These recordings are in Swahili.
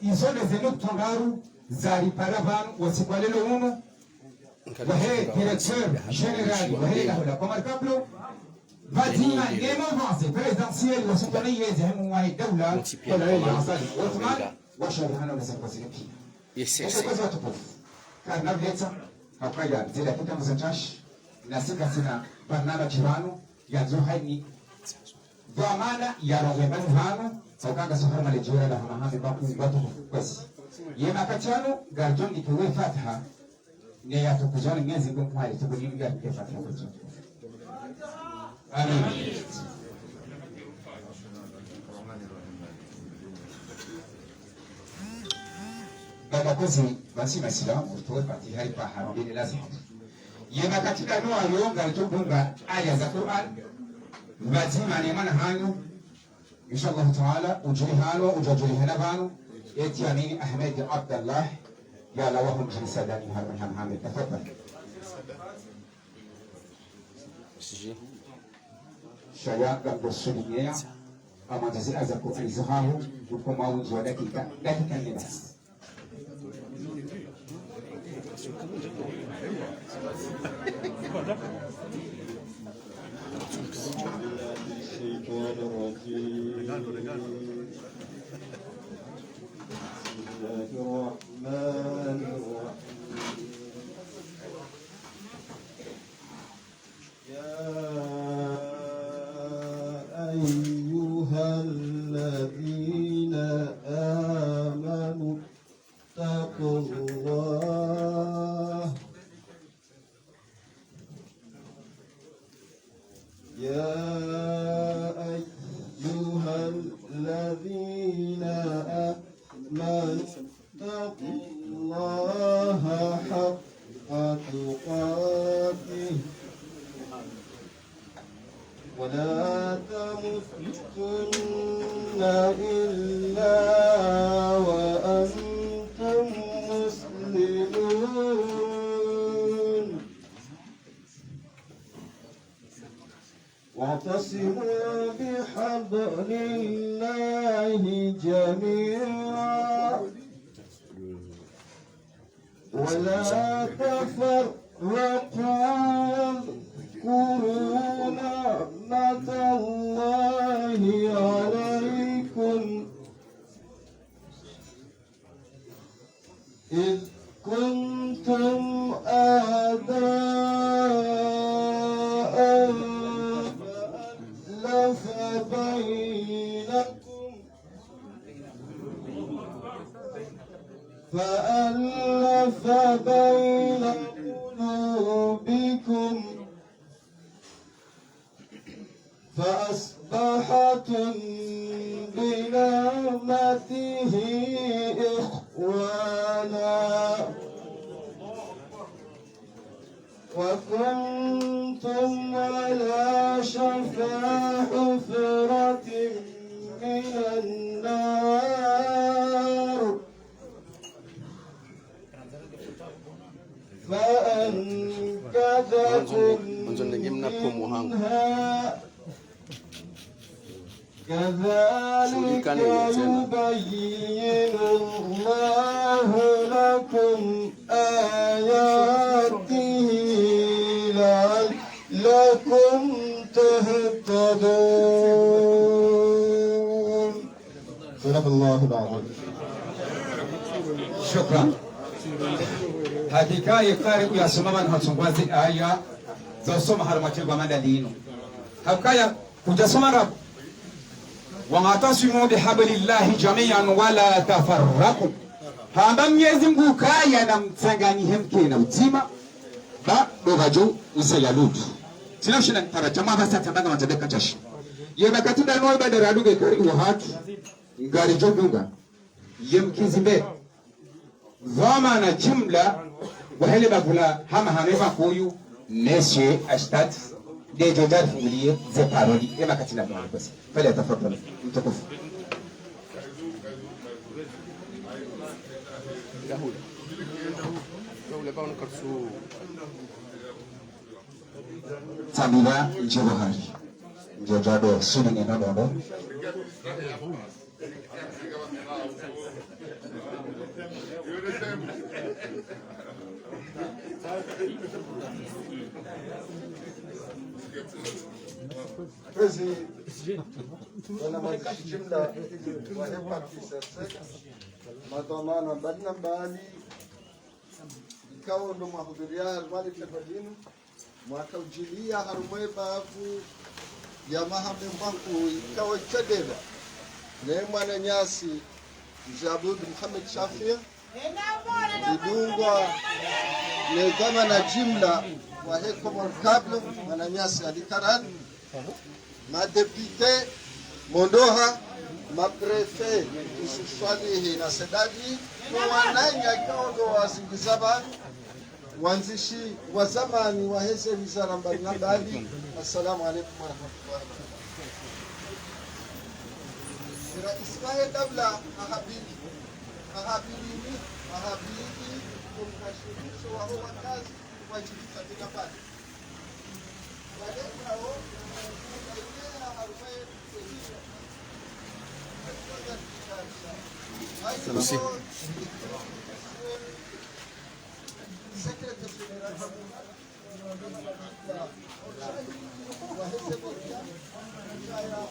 izole zenu tongaru zari paravan wasikwalelo uno wahe directeur général wahe la kwa kablo vadima nemo avance présidentiel wasitani yezemu wa dawla wala yasali Othman washahana na serikali pia yes kana veta hakaya zile kita mzantash na sina barnaba chibano yanzo haini dhamana ya rogembani hano saukanga safari malejura la hamahame batu kwesi yema kachano garjon ikiwe fataha ne ya tukuzoni ngezi ngomwali tukuni ya fataha kwa amin baba kozi basi masila utoe pati hari pa harambini lazima yema katika no alionga alitobunga aya za Qur'an lazima ni maana hanyo inshallah taala ujuri halo ujajuri hana bano eti amini Ahmed Abdullah ya la wahum jisadani harman hamid tafadhal shaya gambo sunia ama jazia za kuizahahu uko mauzo wa dakika ni basi ولا تموتن إلا وأنتم مسلمون واعتصموا بحبل الله جميعا ولا تفرقوا اذكروا نعمة الله عليكم إذ كنتم أعداء فألف بين قلوبكم فأصبحتم بنعمته إخوانا وكنتم على شفا حفرة من النار فأنقذكم منها كذلك يبين الله لكم آياته لعلكم تهتدون. صدق الله العظيم. شكرا. hakika yekari uyasoma abantu hatsongwazi aya zasoma harumatirwa madalino hakaya kujasoma rab wa'tasimu bihablillahi jami'an wala tafarraqu hamba Mwenyezi Mungu kaya na mtsanganyi hemke na utima ba dobajo usayaludu sinashina tarajama basa tabanga matadeka chashi yeba katunda no badara duge kari wahatu ngari jodunga yemkizimbe zama na jumla wahele bakula hama hameva koyu neshe ashtad de jodar fuliye ze paroli ema katina bwana basi fale tafadhali mtukufu Samira Jawahari jojado suni ngena dondo wana mazishi jumla wa hepatitis madomano badina mbali ikawa ndo mahudhuria harumali tafadinu mwaka ujilia harumwe babu ya mahambe mbanku ikawa chadela ne mwana nyasi Jabud Muhammad Shafia idungwa ne kama na jumla wa heko kabla mwana nyasi alikaran madepite Mondoha maprefe Isufalihi na Sedadi wananya kaondo wasingizaba wanzishi wa zamani wa heze wizara mbalimbali. Assalamu alaikum warahmatullahi wabarakatuh. Rais dawla mahabili kumkashirisho wa huwa kazi wajibika katika pale wale hao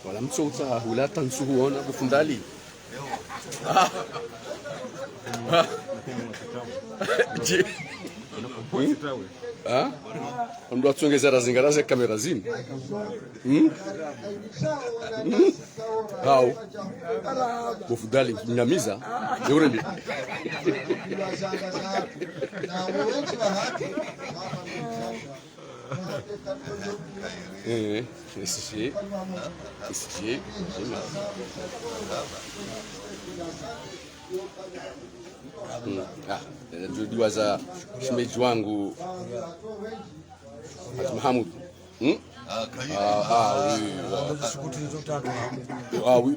wala msouta hula tansuhu ona kufundali je ndo atsongeza razingara za kamera zini hao kufundali nyamiza yorende esse dua za shemeji wangu Mahamud oui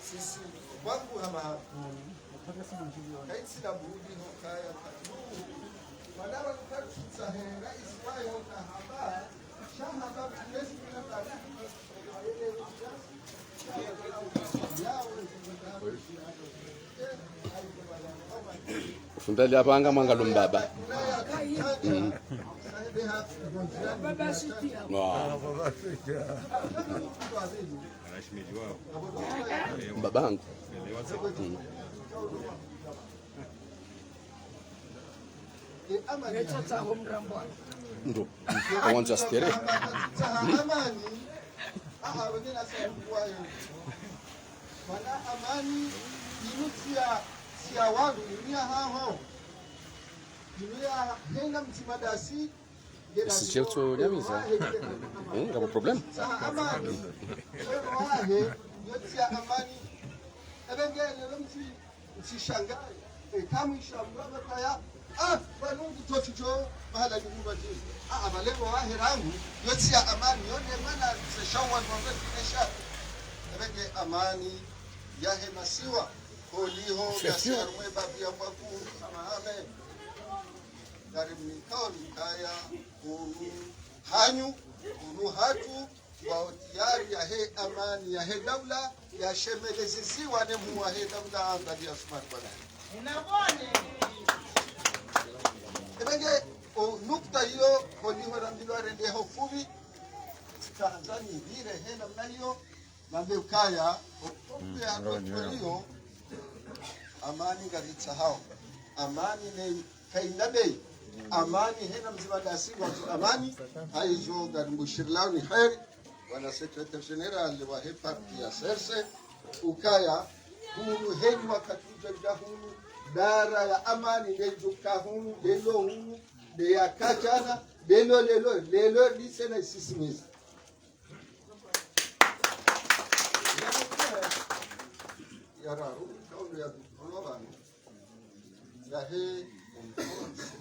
sisi wangu hama kaisi na budi hokaya katu wadawa kutsa rais wayo na haba shahaba kesi na tarehe fundali apanga mangalo mbaba babangu ndo kwanza stere amani inusia sia wangu dunia hao dunia henga mtimadasi Sicilto nyamiza ngabo problem amani wahe yotia amani ebengele lomti msishangae kama ishambaba kaya wanungu tochicho bahala nyumba jini abalego wahe rangu yotia amani yone mana seshawan mwanga kinesha ebenge amani yahe masiwa holiho gasarumwe babu ya mwaku samahame garimikao nikaya unu hanyu unu hatu wa tiyari ya he amani ya he dawla ya shemelezisiwa ne muwa he dawla andali ya Usman Bwana ebenge nukta hiyo holiho rambilo arende hofuvi Tanzania vile he namna hiyo mambe ukaya okumbe hiyo amani garitsa hao amani ne kainabe amani hena mzima dasi wa amani haizo garimbushirlao ni khair wana secretary general wa party ya serse ukaya hunu heni wakatuja jahunu dara ya amani nejuka hunu lelo hunu de ya kachana lelo lisena sisimiza yararu kaulu ya kolobani ya he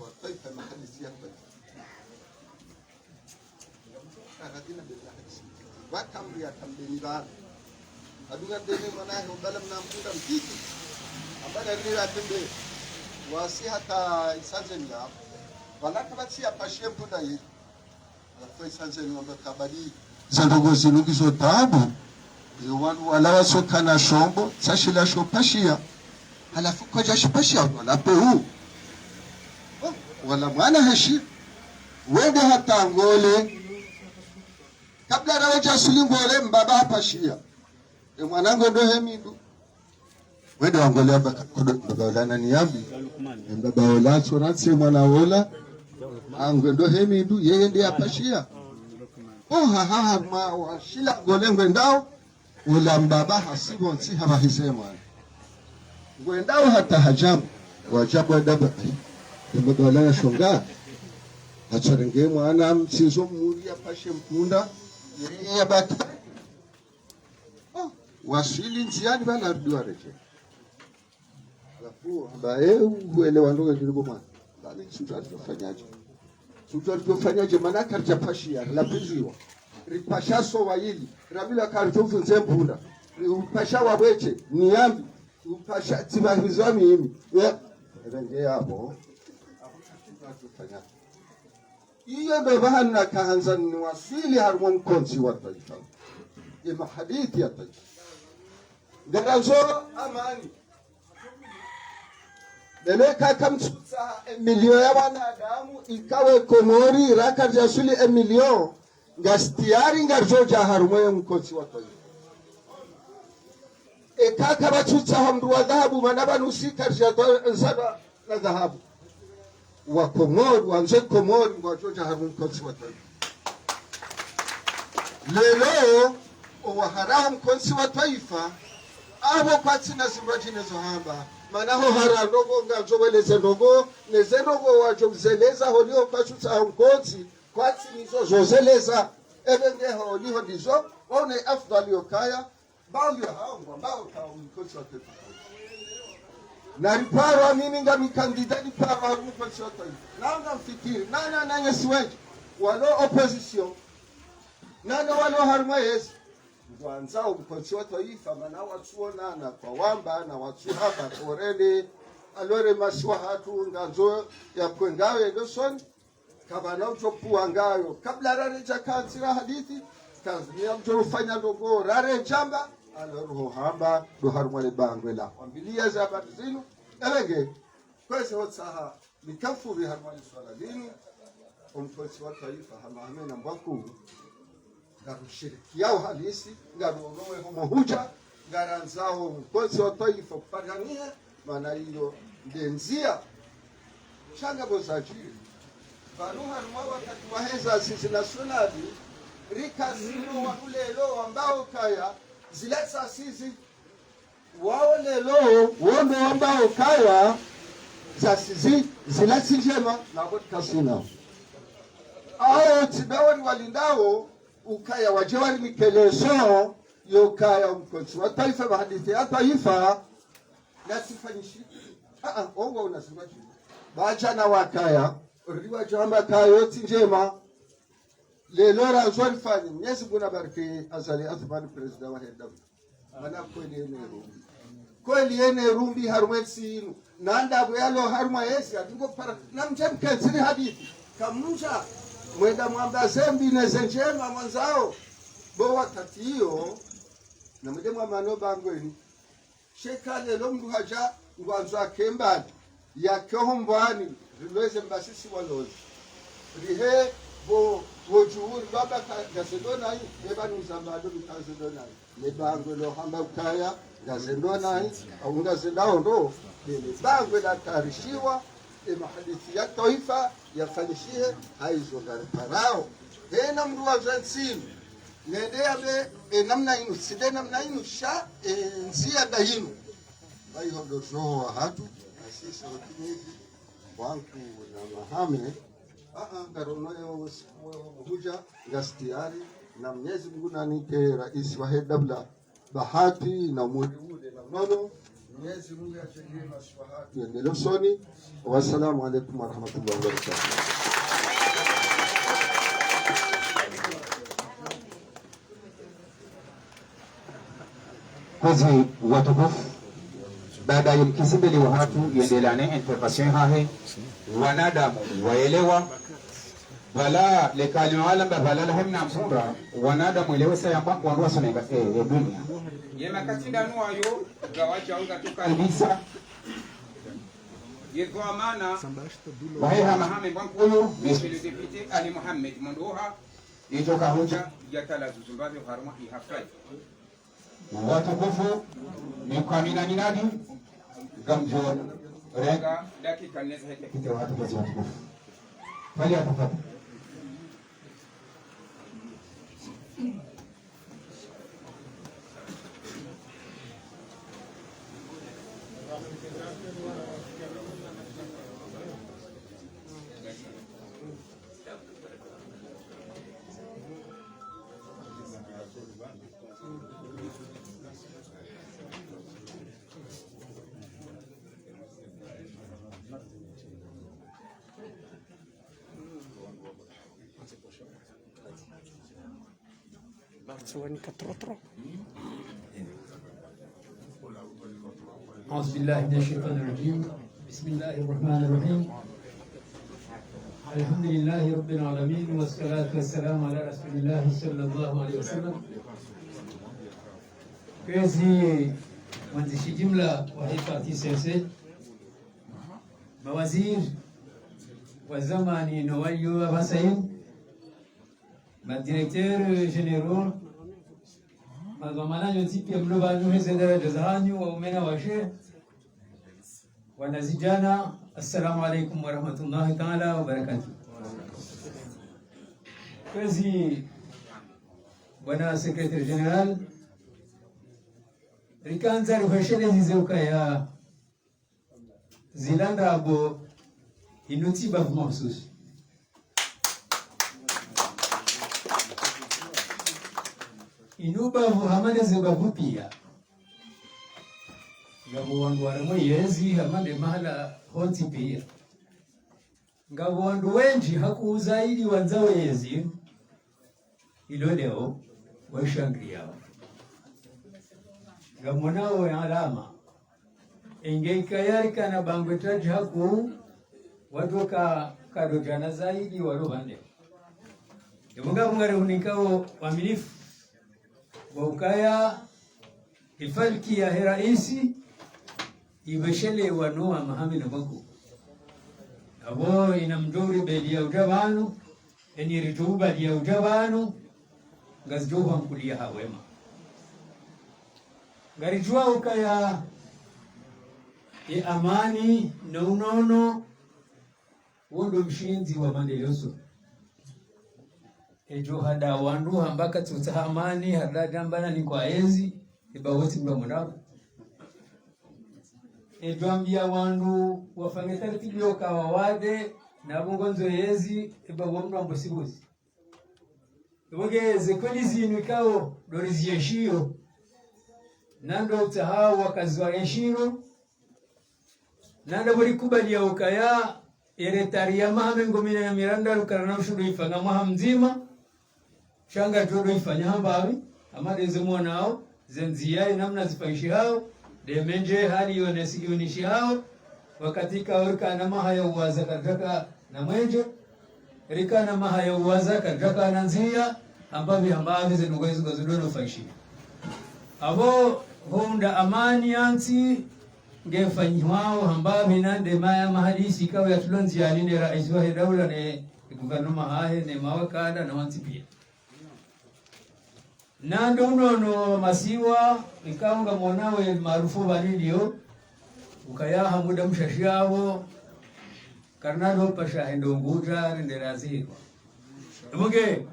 وكيف محل السياسة أخذنا بالله وكم يا كم بنيران أدوغا دني مناه وبلم نامودا مكيكي أمبارح نيرا تبي واسيها إسانزنيا ولا كبتشي أبشيم بداي على كوي إسانزنيا وبكبادي za ndogo zinugi zo tabu wanu wala wasoka na shombo sashila shopashia halafu koja shopashia wala peu wala mwana hashi wende hata ngole kabla rawaja sulingole mbaba hapashia mwanangu ndo hemidu wende wangolea baba wala ni yambi mbaba wala soratse mwana wala angwe ndo hemidu yeye ndiye hapashia ma washila ngole ngwendao ula mbaba hasibo nsi habahise mwana ngwendao hata hajabu wajabu adaba mbaba wala shonga hacharenge mwana msizo muri apashe mpunda yeye batu wasili njiani bana rudwa reje alafu bae uelewa ndogo ndiko mwana bali tufanyaje maana karja pashia la piziwa ripashaso waili rabila kartofu nzempunda upasha wabweche niambi upasha tibahizo mimi renge hapo tufanya iyo ndo bahana kaanza ni wasili harmon mkonzi wa taifa ima hadithi ya taifa ngarazo amani beleka kamtsa milioni ya wanadamu ikawe komori raka jasuli milioni ngastiari ngarjo ja harmon mkonzi wa taifa ekaka batutsa hamdu wa dhahabu manaba nusika zada na dhahabu wa komori wanze komori ngojoja harun konsi wa taifa lelo wa haram konsi wa taifa abo kwati na zimbaji nezo hamba manaho haradogo ngajo weleze ndogo nezendogo wajo zeleza holio kwatutsa konsi kwati nizo zozeleza ebenge holio ndizo one afdali yokaya bali hao ambao konsi wa taifa na riparo mimi ngami kandidati para rupa chota nanga mfikiri nana siweje walo opposition nana walo harmaes kwanza umkonsiwa taifa maana watuona na kwa wamba na watu hapa korele alore maswa hatu nganzo ya kwendawe doson kabana utopua ngayo kabla rareja kansira hadithi Tanzania mtofanya ndogo rare jamba aloro hamba do harmale bangwela ambilia za batizinu elenge kwese hotsaha nikafuri harmale swala dini umkonsi wa taifa hamahame na mbaku ngarushiriki yao halisi ngaruogowe homo huja ngaranzao umkonsi wa taifa kupagania maana hiyo ndenzia changa bozajiri baruha rumwa wakati waheza sisi nationali rika zino wa ulelo ambao kaya zileta sisi wao lelo wao ambao kaya za sisi zileta njema na vodka sina au tidawani walindao ukaya wajewari mikeleso yokaya mkonsi wa taifa bahadithi ya taifa na sifanyishi ongo unasema bacha na wakaya riwa jamba kayo njema lelo razwani fani Mwenyezi Mungu abariki azali Athman president wa Hedab ana kweli ene rumbi harwensi inu nanda bwalo harma yesi atingo para namjem kensiri hadithi kamunja mwenda mwamba zembi nezenjema mwanzao bo wakati hiyo na mwende mwamano bangweni sheka lelo mndu haja ngwanzo akembani yakohombani rilweze mbasisi walozi rihe bojuhuri baba gazendona hii beba nuzambado gazendona hii nebango lo hamba ukaya gazendona hii au gazendao ndo nebango la tarishiwa mahadithi ya taifa yafanyishie haizo garparao tena mruwa zansimu nedea be namna inu side namna inu sha nzia dahinu bayo ndo zoa hatu asisi wakinizi wangu na mahame ngarono huja ngastiari na Mwenyezi Mungu nanike rais wa Hedabla bahati na muliude na nono Mwenyezi Mungu ajalie maswahati endeleo soni. Wassalamu alaykum wa rahmatullahi wa barakatuh. Kazi watukufu baada ya mkisimbili wa hatu yendelane intervention hahe wanadamu waelewa Voilà les kalima voilà la hemna msura wanada mwelewe sayamba wandu sonenga dunia yema katinda nuayo gawacha unga tukalbisa yezo amana waheha Mohamed Wankuyo monsieur le député Ali Mohamed Mondoha itoka hoja ya tala Zimbabwe haruma ihafai watukufu ni kwa minani gamjo renga dakika neza heke kite watu kwa watukufu pale atapata أعوذ بالله من الشيطان الرجيم بسم الله الرحمن الرحيم الحمد لله رب العالمين والصلاة والسلام على رسول الله صلى الله عليه وسلم. Kazi mwandishi jumla wa hifadhi sese mawaziri wa zamani na walio wasaini madirekteur general madhamana yote pia mloba nuheze daraja za hanyu wa umena washe wanazijana. Assalamu alaikum wa rahmatullahi ta'ala wa barakatuh. Kazi bwana secretary general rikanza ruheshele zizeuka ya zilanda abo inuti bavu mahsusi inuba muhamade zebavu pia ngabo wandu waramo yezi hamade mahala honti pia ngabo wandu wenji hakuuza ili wanzao yezi ilo leo waishangria ngabo nao ya alama ingeika yarika na bangwetaji haku watoka kadojana zaidi walobande ngabo ngare unikao wamilifu waukaya ifalki ya raisi ibeshele wanoa Mohamed Wankuyo abo inamdori beli ya ujabanu eni rituba ya ujabanu ngazjoha mkulia hawema ngarijua ukaya amani na unono wondo mshinzi wa mandelezo ejo hada wandu hambaka tuta amani hada jambana ni kwa enzi ibaweti mba mwanako ejo ambia wandu wafanye taratibu kawa wade na bungonzo yezi ibawo mba mbosibuzi ibogeze kweli zinu kao dorizi yeshio nando utahao wakazwa yeshiro nando buri kubali ya ukaya eretaria mahame ngomina ya miranda lukarana ushudu ifanga mahamzima shanga todo ifanya hambawi amadeze mwanao zenziyai namna zifaishi hao demenje hali yonishi hao wakati kaurika na mahaya uwaza kataka na mwenje rika na mahaya uwaza kataka na nzia ambavi zenugoizu gazudono faishi abo honda amani yanti ngefanywao ambavi nande maya mahadisi kawa ya tulonzi ya nine raisi wa daula ne guvernoma hahe ne mawakala na wanti pia nando unono masiwa ikaunga monawe maarufu banilio ukayaha muda mshashiao karnado pasha hendo nguta nderazirwa nduge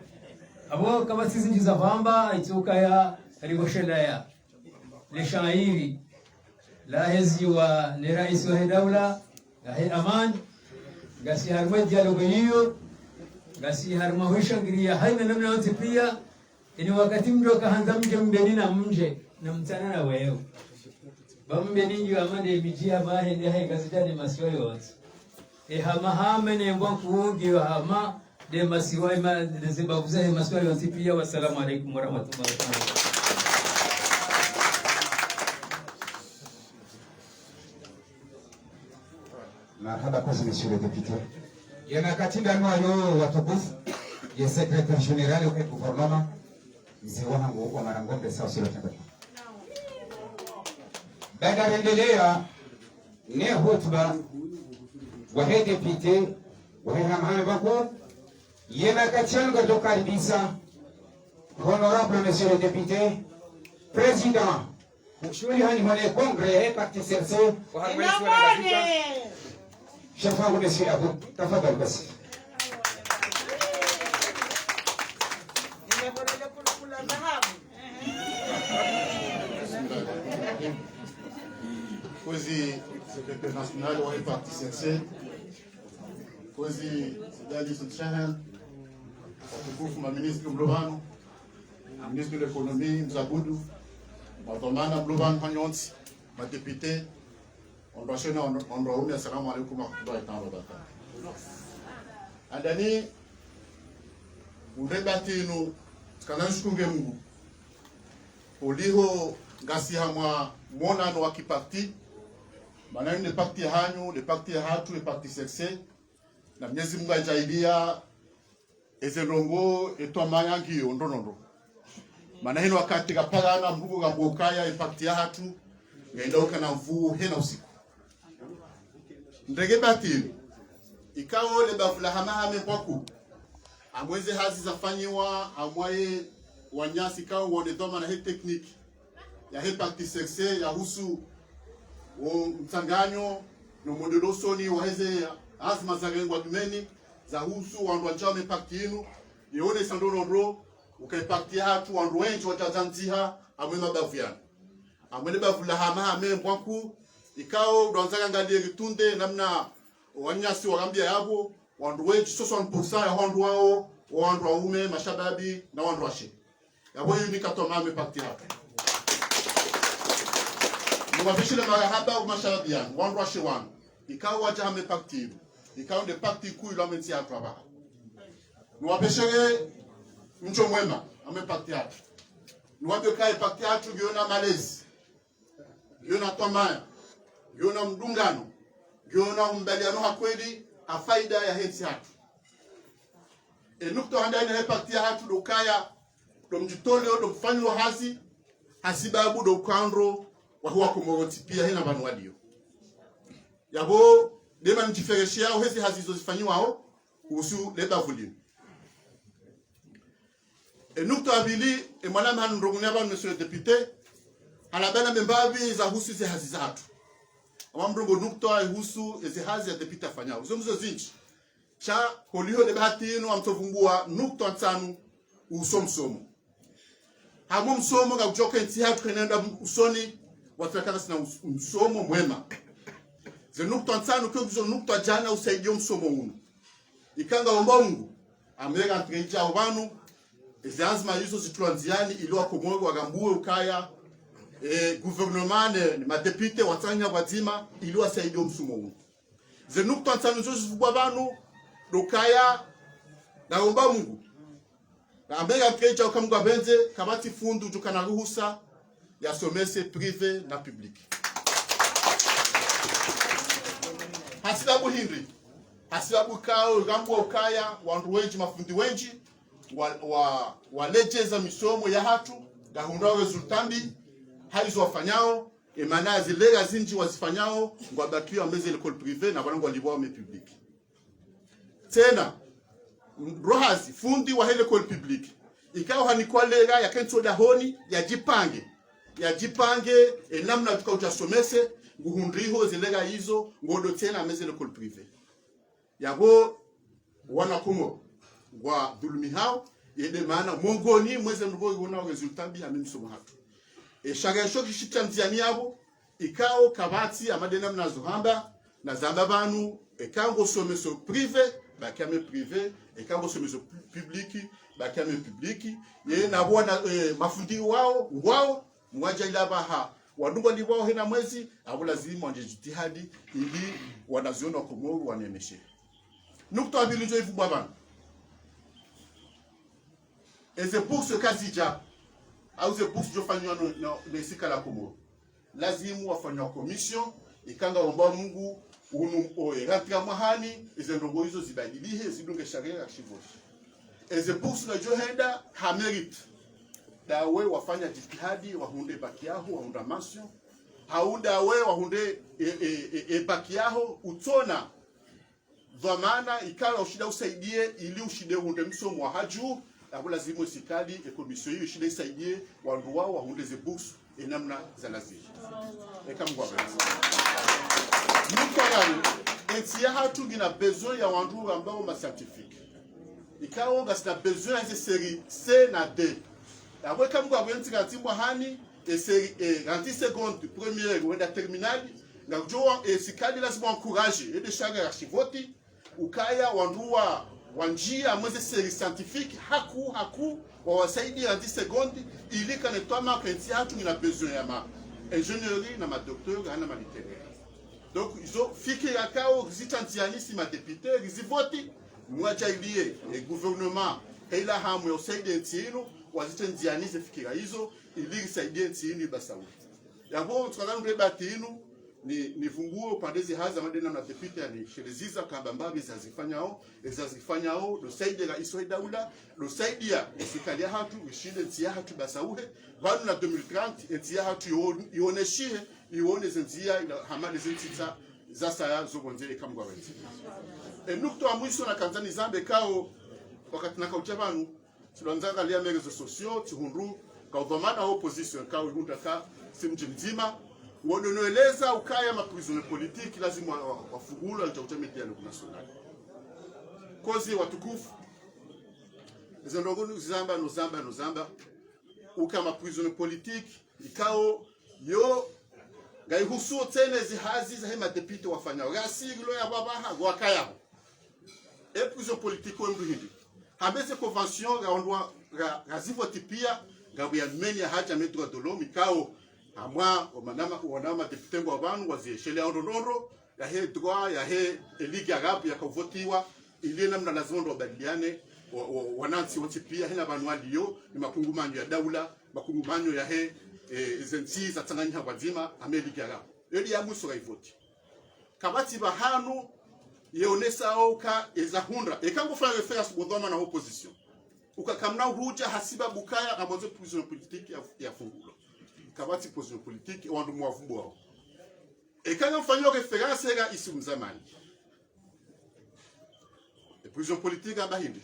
abo kama sisi njiza vamba ituka ya rigoshela ya le shairi la hezi wa ne rais wa daula gahe aman gasi harma dialogo hiyo gasi harma hushangiria haina namna yote pia ini wakati mdo kaanza mje mbeni na mje na mtana na wewe bambe ninyi amande bijia mahende hai gazijani masiwa yote hama ne Wankuyo wa hama de masiwa ma de zibabuza masiwa yote pia. Wassalamu alaikum warahmatullahi wabarakatuh. Marhaba kwa monsieur le député. Yana katinda nwayo watukufu ya secretary general wa gouvernement mzee wangu wa Marangombe sawa sio tena. Baada rendelea ne hotuba wa député wa hamame bako yana kachanga dokaribisa honorable monsieur le député président mshuli hani mwane congrès parti CRC chef wangu monsieur Abu tafadhali basi. Kozi secrétaire national wa parti CRC, Kozi Dali Sutchahan, watukufu maministri Mlobano, ministre de l'économie Mzabudu, matomana Mlobano Hanyonsi, madépité, on doit chaîner on doit unir assalamu alaikum wa rahmatullahi wa barakatuh. Andani udebati nu kananshukuru Mungu. Uliho ngasi hamwa monano wa kiparti manani le parti hanyu, le parti hatu, le parti sexe na Mwenyezi Mungu ajaidia ezelongo etwa mayangi ondonondo manani wakati kapagana mbugo gambokaya parti hatu ngenda ukana mvu hena usiku ndege batili ikawo le bafula hamahame kwaku amweze hazi zafanyiwa amwaye wanyasi kao wone doma na he technique ya he parti sexe ya husu o mtanganyo no modelo soni waheze azma za ngwa dumeni za husu wandu wanjame parti inu yone sandonondro ukai parti hatu wandu wenji watazanziha amwe mabavuana amwe bavula hamahame kwaku ikao donzaka ngadie gitunde namna wanyasi wakambia yabo wandu wenji 60% ya wandu wao wandu waume mashababi na wandu washe yabo yuni katomame parti hapa mwabishile marahaba au mashababi yangu wandu washe wangu ikao wajame parti ikao nde parti kuu ilo amenti ya traba mwabishile mcho mwema ame parti hapa mwabiokai parti hatu giona malezi giona tomaya giona mdungano giona umbaliano hakweli afaida ya hensi hatu nukto handani he parti hatu dokaya do mjitole do mfanyo hazi hasibabu do kandro wa huwa kumoroti pia hena banu wadio yabo dema mjifereshia au hezi hazi zozifanywa hao kuhusu leba volume nukto abili mwanama hanu ndongunia banu monsieur le député halabana membabi za husu ze hazi zatu amamdongo nukto husu ze hazi ya député afanyao zomzo zinchi cha holiho de batino amtovumbua nukto atanu usomsomo hamo msomo ga kujoka nti hatu kenenda usoni wataka sina msomo mwema ze nukto atanu kwa hizo nukto jana usaidio msomo uno ikanga omba Mungu amega ntrija obanu ezianzima hizo zituanziani iliwa komogo agambue ukaya gouvernement ne madepite watanya wazima iliwa saidio msomo uno ze nukto atanu zo zivubwa banu dokaya na omba Mungu na ambega mkeja ukamgwa benze kabati fundu tukana ruhusa ya somese privé na public hasibabu hindri hasibabu kao gambo ukaya wandu wenji mafundi wenji walejeza misomo ya hatu gahundwa resultambi haizo wafanyao emana zilega zinji wazifanyao ngwabakiwa mbeze l'école privée na wanangu walibwa me public tena rohazi fundi wa l'école publique ikao hanikwa lega ya kento da honi ya jipange namna tukautasomese nguhundriho zilega hizo ngodo tena meze l'école privée yabo wana kumo wa dulumi hao yende maana mongoni mweze ndugo yona resultat bi amimsomo hatu shaga shoki shita mtiani yabo ikao kabati amadena mnazo hamba na zamba banu ekango someso privé bakame privé ekango someso public bakame public ye na bwana mafundi wao mwaja ilaba ha wadungo libao hena mwezi abulazimu wanje jitihadi ili wanaziona komoru wanemeshe nukto abilijo ifu baba et c'est pour ce cas au c'est pour ce fanywa no sika la komoru lazimu wafanywa commission ikanga omba Mungu unu oerantra mahani izendongo hizo zibadilihe zidunge sharia archivoti eze bourse na johenda ha merit dawe wafanya jitihadi wahunde baki yao wahunda masio haunda we wahunde baki yao utona dhamana ikala ushida usaidie ili ushide hunde msomo wa haju abo lazima sikali ekomisio hiyo ushide isaidie wandu wao wahunde ze bourse enamna za lazima ekamgwa basi mukwarani entia hatu gina besoin ya wandu ambao ma scientifique ikao gasina besoin ya série C na D abo kamgwa bwenti katimwa hani série 30 secondes première ou terminale ngajoa sikali lazima encourager et de chaque archivoti ukaya wandua wanjia mweze série scientifique haku wawasaidi 30 secondes ili kanetwa kenti hatu gina besoin ya ma ingénierie na ma docteur na ma littéraire. Donc ils ont fiki yakao zitantianisi ma député rizivoti mwacha ilie le gouvernement ila hamu yo saidi ntino wazitantianisi fikira hizo ili saidi ntino basawu. Yabo tukazana mbebati inu ni funguo pandezi haza madena na député ni sheleziza kambambabi zazifanyao do saidi la isoi daula do saidi ya esikalia hatu wishinde ntia hatu basauhe vanu na 2030 ntia hatu ioneshihe ione zentia ila hamade zentita zasa ya zogonzele kamgwa wenzi nukto amwiso na kanzani zambe kao wakati na kauchavanu tulanzanga lia merezo sosio tuhunru kaudhamana opposition kao ihunda ka simji mzima wonoeleza ukaya maprisonne politique lazima wafugulu alitakuta dialogue national kozi watukufu zendongo zamba uka maprisonne politique ikao yo ngaihusu tene zihazi za hema deputy wafanya gasiglo ya baba wakaya e prison politique wembu hindi habese convention gaondwa gazivoti pia gabuya menya haja metro de l'homme ikao amwa wanama depute ngwa banu wazieshele ondondoro ya he droit ya he ligue arabe ya kuvotiwa ili namna lazima ndo badiliane wanansi wote pia hina banu aliyo ni makungumanyo ya daula makungumanyo ya he zenzi za Tanganyika wazima Ligue arabe eli ya muso raivoti kabati bahanu yeonesa oka ezahundra ekango fanya reference bodoma na opposition ukakamna huja hasiba bukaya amozo prison politique ya fungulo kabati position politique wandu mwavubu wao ekanga mfanyo reference ga isu mzamani prison politique amba hindi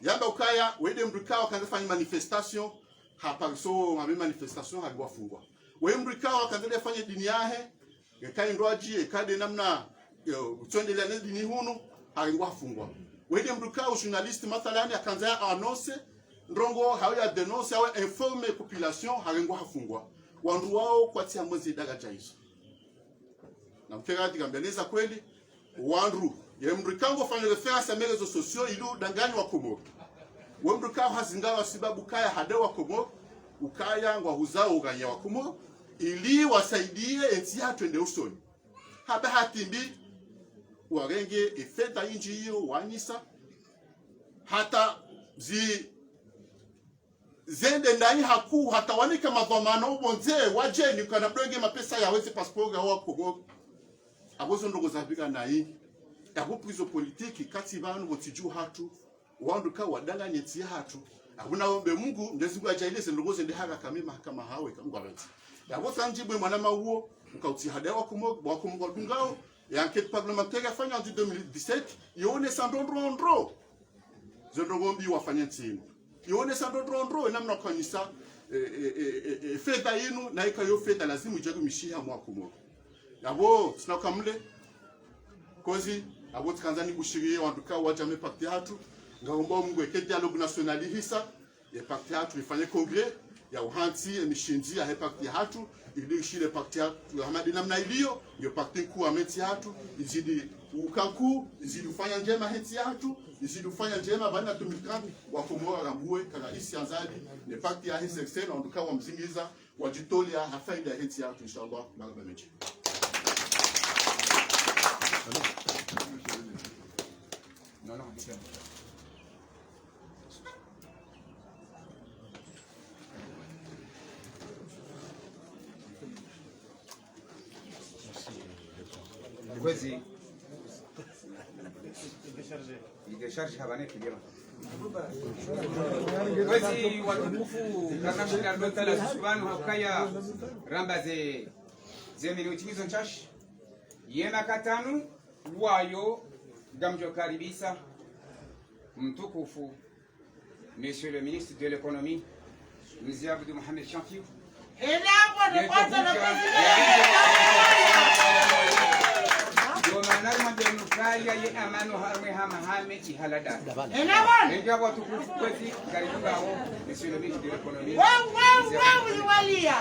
yamba ukaya wede mrikao kanza fanya manifestation hapa so manifestation hagwa fungwa we mrikao kanza fanya dini yahe ekai ndoaji ekade namna utwendelea na dini hunu hagwa fungwa wede mrikao journaliste mathalani akanza annonce ndrongo hawaya denonce hawa informe population hagwa fungwa wandu wao kwa tia mwezi daga jaizo na mkegati kambeneza kweli wandu ya mrikango fanya reference ya merezo sosio ilu dangani wa Komoro wemrikango hazingawa sababu kaya hadewa Komoro ukaya ngwa huzao uganya wa Komoro ili wasaidie enti hatwende usoni haba hatimbi warenge efeta inji hiyo wanyisa hata zende ndani haku hata wanika madhamana ubonze wajeni kana blenge mapesa yaweze passport ya wako abozo ndogo zabika na hii yabo prison politique kati banu botiju hatu wandu ka wadanga nyeti hatu abuna ombe Mungu ndezingu ajailese ndogo zende haka kamema kama hawe kangwa bantu yabo sanjibwe mwana mawo ukauti hadawa wakumgo dungao ya enquête parlementaire afanya en 2017 yone sandondro zondongo mbi wafanya ntino yone sandondro namna kanisa fedha yenu na ikayo fedha lazima ijagu mishiha mwa Komoro yabo tunakamle kozi abo tkanzani bushiriye wanduka wajame parti hatu ngaomba Mungu eke dialogue national hisa ya parti hatu ifanye congrès ya uhanti emishinji ya parti hatu ili shile parti hatu hamadi namna iliyo ndio parti kuu ameti hatu izidi ukaku izidi ufanya njema heti hatu izidi ufanya njema bana 2030 wa Komoro rambue kana isi anzadi ne parti ya hisa externe wanduka wa mzingiza wajitolia hafaida heti hatu inshallah magaba mechi. Non, tiens. Kwezi idesharge habane kigema wezi watukufu kana shida Taala subhanahu hakaya ramba ze minutingizo nchash yena katanu wayo gamjo karibisa mtukufu Monsieur le ministre de l'économie Mzee Abdou Mohamed Shamfiou Yomanar madenukaya ye amano harme hama ihalada. Ndio watu kufuzi karibu ngao Monsieur le ministre de l'économie. Wow, walia.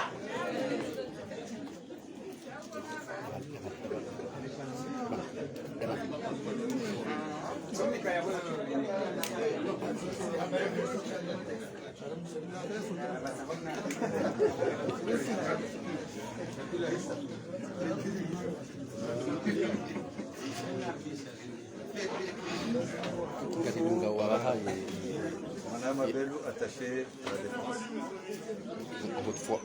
Madame Abelou, attachée à la défense. Votre foi.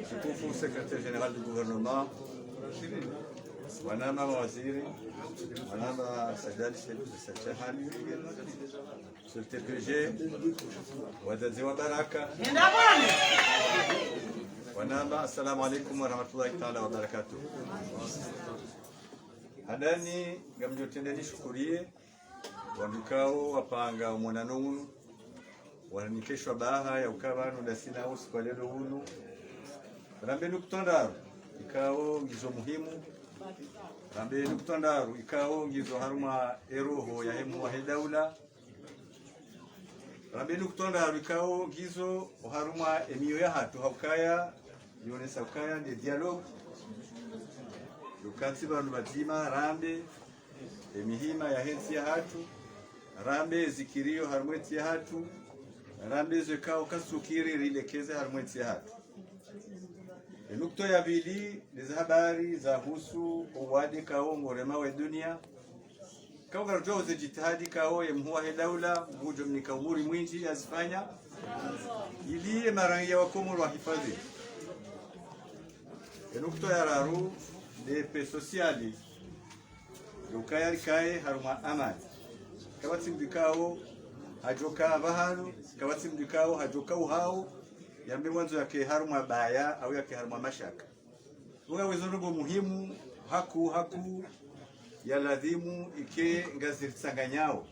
Je trouve le secrétaire général du gouvernement, Madame Waziri, Madame Sadal Sechahani, Monsieur le TPG, Wadadziwa Baraka. Wanama, assalamu alaikum wa rahmatullahi ta'ala wa barakatuh. Hadani gamjotendeni shukurie wandukao wapanga mwanano unu wanikeshwa baha ya ukabanu dasina usi kwa lelo unu rambenu kutondaru ikao ngizo muhimu rambenu kutondaru ikao ngizo haruma eroho ya hemu wa hedaula rambenu kutondaru ikao ngizo haruma emiyo ya hatu haukaya yonesa ukaya ni dialogue lukati banu bazima rambe emihima ya hensi ya hatu rambe zikirio harumweti ya hatu rambe zekao kasukiri rilekeze harumweti ya hatu nukto ya bili za habari za husu uwadi kao ngorema we dunia kao garjo ze jitihadi kao yemhuwa hedaula bujo mnika umuri mwinji yazifanya ili marangia wakomu wa hifadhi nukto ya raru de sociali ukayari kae haruma amani kabati mbikao hajoka bahanu kabati mbikao hajoka uhao yambe mwanzo yake haruma baya au yake haruma mashaka uga wezonogo muhimu haku ya ladhimu ike ngaziritsanganyao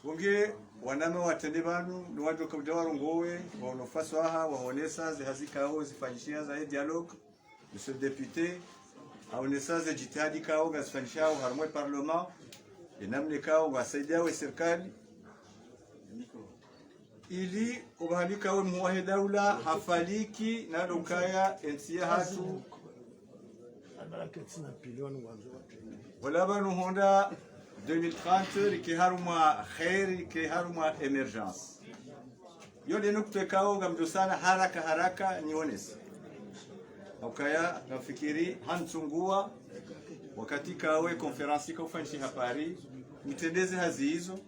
unge waname watende banu ni watu kabjawaro ngowe waonofaswa aha waonesa zihazikao zifanyishia za dialogue Monsieur le député aonesa za jitihadi kao gazifanyishao harumwe parlement inamne kao wasaidia we serikali ili ubahalika we muwahe daula hafaliki na lukaya ensiya hatu wala banu honda 2030 rike haruma khairi rike haruma emergence yole nukte kao gamdosana haraka nionesi ukaya nafikiri hansungua wakati kawe konferensi kwa ufanshi hapari mtendeze hazi hizo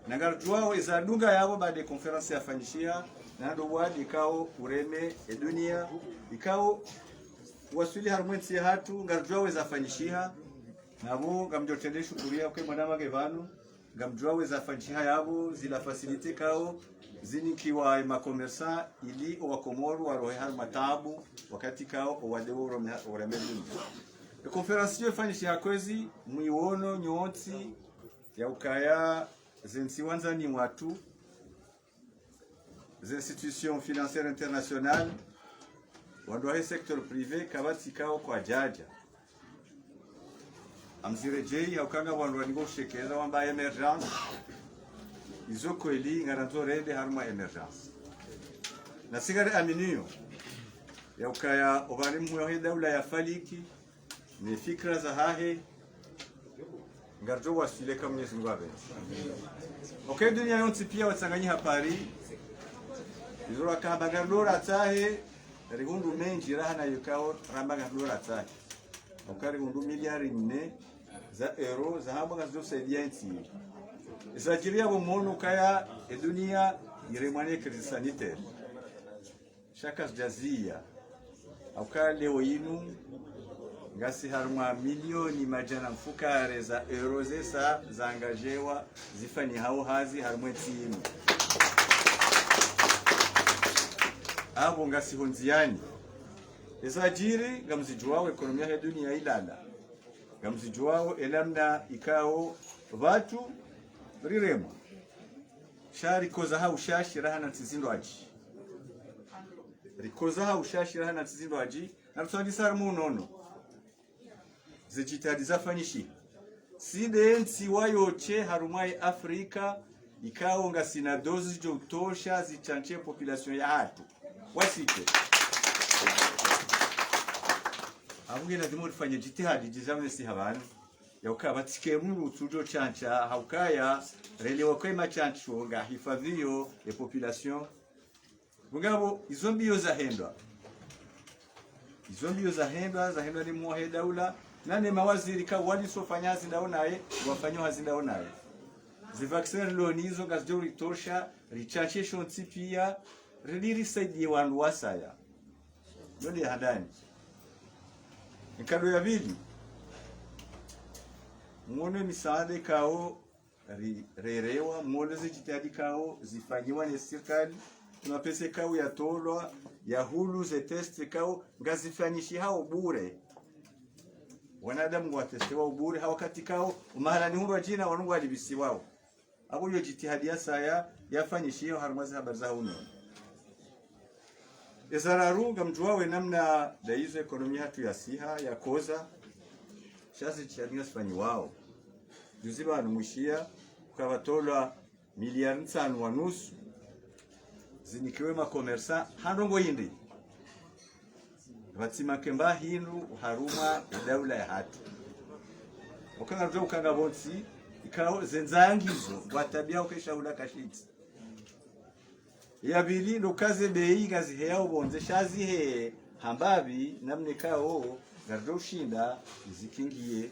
nagarjua weza dunga yabo baada konferensi yafanyishia na ndo wadi kao ureme dunia ikao wasuli harumwensi hatu ngarjua weza fanyishia nabo gamjotende shukuria kwa mwanama gevanu gamjua weza fanyishia yabo zila facilite kao zinikiwa makomersa ili wakomoru warohe matabu wakati kao wadewo uremelu konferensi yafanyishia yakwezi muiwono nyoti ya ukaya zensi wanzani watu les institutions financières internationales wandoahe secteur privé kabati kao kwa jaja amzirejei haukanga wandoa nigo shekeza wamba emergence izo kweli ngaranzo rede haruma emergence na sigare aminio ya ukaya obarimu ya daula ya faliki ni fikra za hahe ngarjo wasile kama Mwenyezi Mungu abenzi. Okay, dunia yote pia watsanganya hapari. Izora kaba garlora tahe rigundu menji rahana yukao ramba garlora tahe. Okari gundu miliari 4 za euro za hamba gazo saidia nchi. Isajiria bomono kaya dunia iremane crise sanitaire. Chaque jazia. Okari leo inu ngasi harumwa milioni majana mfukare za euro zesa zaangajewa zifani hao hazi harumwe timu abo ngasi honziani esajiri ngamzijuwao ekonomia ya dunia ilala ngamzijuwao elamna ikao watu riremo shari koza ha ushashi rahana tsizindo aji rikoza ha ushashi rahana tsizindo aji na tusandi sarmu nono zijitadi zafanyishi side nsi wayoche harumai Afrika ikao ngasina dozi jo utosha zichanche population ya hatu wasike abuge lazima ufanye jitihadi jizamwe si habana yauka batike mu tujo chancha haukaya relewa kwa machancho nga hifadhio ya population mugabo izo mbio za hendwa ni muhe daula nane mawaziri ka wali sofanya zindaonaye wafanywa hazindaonaye zivaccine lonizo gasjori tosha richache shonti pia reliri saidie wandu wasaya yoni hadani nkado ya vidi muone misaada kao rerewa muone zijitadi kao zifanyiwa na serikali tuna pesa kao ya tolwa ya hulu ze test kao ngazifanyishi hao bure wanadamu watestewa ubure hawakati kao umahala ni hundo jina wanungu alibisi wao abo yo jitihadi ya saya yafanyishio harumazi habari za uno ezararunga mjuwawe namna da hizo ekonomia hatu ya siha ya koza shazi jitihadi sifanyi wao juzi banu mwishia ukawatola miliari 5.5 zinikiwe makomersa handongo yindi batima kemba hindu haruma daula ya hatu ukanga rjo ukanga bonsi ikao zenzangizo watabia ukesha kashiti ya bili ndo kaze bei gazi heya ubonze shazi he hambabi namne kao gardo shinda zikingiye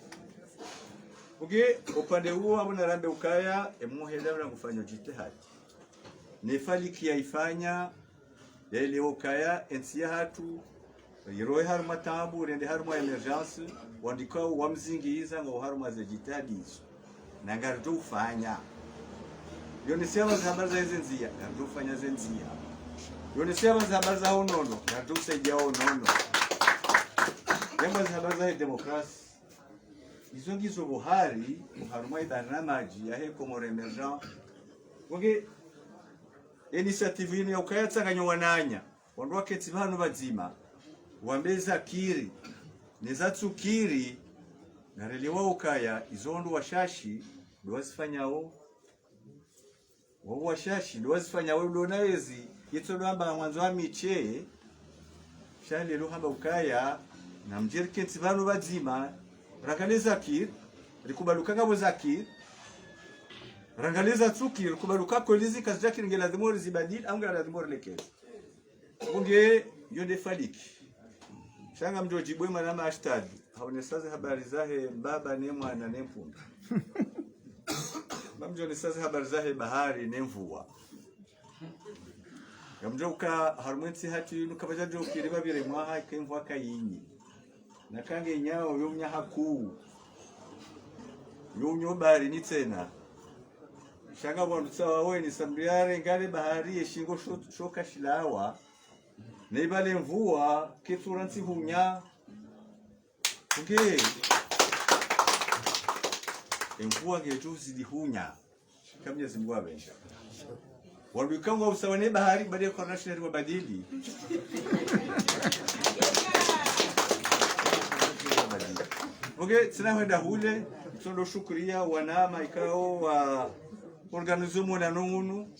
uge upande huo abuna rambe ukaya emuhela na kufanya jitihadi nefaliki yaifanya yale ukaya ensia hatu Yiroi haruma tabu rende haruma emergence wandika wamzingiza ngo haruma zejitadizo nangardo ufanya yone sema habari za zenzia ngardo ufanya zenzia yone sema habari za unono ngardo usaidia unono yamba habari za demokrasi izo ngizo Buhari haruma idanamaji ya heko more emergent wage initiative ino ukayatsanganya wananya wandwa keti bano bazima wambeza kiri nezatsukiri narelewa ukaya izondo washashi ndwazifanyao wo washashi ndwazifanyao ndonawezi yitsolamba mwanzo wa miche shale lo hamba ukaya na mjerkenti bano bazima rakaneza kiri rikubaluka ngabo zakiri rangaleza tsukiri rikubaluka kolizi kazjakiri ngelazimo zibadili au ngelazimo lekeza bunge yonde faliki shanga mjoji bwema na hashtag haonesaze habari zahe baba ne mwana ne mpunda mamjo nesaze habari zahe bahari ne mvua gamjoka harumwensi hati nukabaja jokiri babire mwaha kemvua kayinyi nakange nyao yomnya haku yomnyo bari ni tena shanga bondu sawa wewe ni sambiare ngale bahari yeshingo shoka shilawa Nebale mvua keturansi hunya okay mvua getu zidi hunya kamnya zimbwa benja walukanga usawane bahari baada ya national wabadili okay tsina wenda hule tsondo shukria wanama ikao wa organizumu na nungunu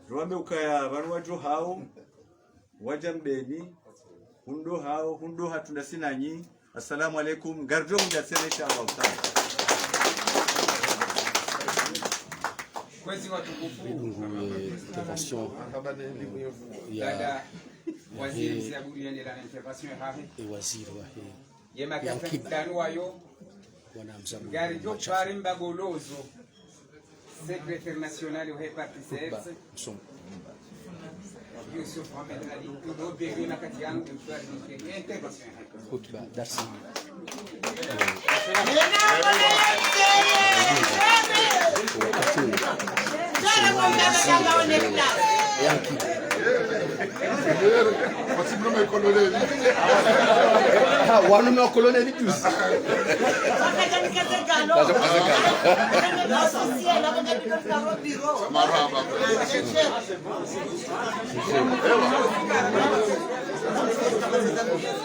ruambe ukaya barua jo hao wajambeni hundo hatunda sinanyi assalamu alaikum garjo mjasene inshallah taala kwezi watukufu intervention ya waziri zaburi yende la intervention hafi waziri wa yema kapitani wayo bwana mzamu gari jo pari mbagolozo secrétaire national au répartisseur Yusuf Mohamed Ali, Udo Beri na kati yangu mtuari intervention. Khutba darsi Wanaume wa koloneli tous.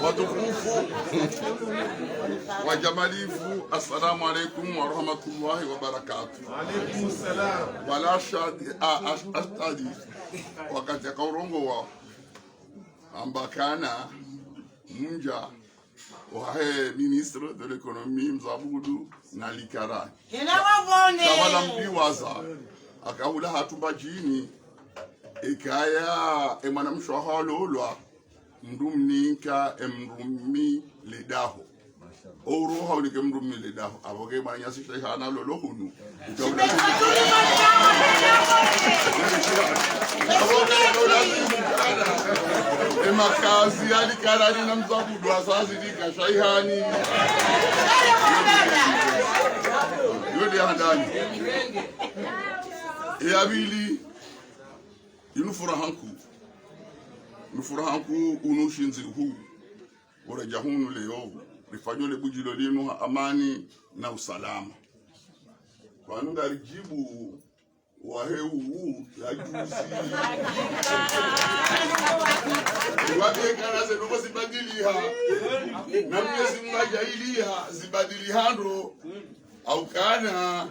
Watukufu wajamalifu, assalamu alaikum wa rahmatullahi wa barakatuh. Alaikum salam. Wala ashtadi wakati ya kaurongo wa ambakana mja wahe ministre de l'économie Mzabudu na Likarani tabala mbiwaza akahula hatumba jini ikaya emwana mshwahalolwa mdumninka emrumi ledaho oruha ulike mrumi ledaho aboge manyasi shaykhana lolohunu makazi ya Likarani na Mzabudu asazi dika shaykhani yode handani yabili inufurahanku unushinzi huu urajahunu leo rifanyole bujilo linu amani na usalama kwa nunga rijibu waheu ya juzi wabie kana se nuko zibadiliha na mnyezi mnajahiliha zibadilihando au kana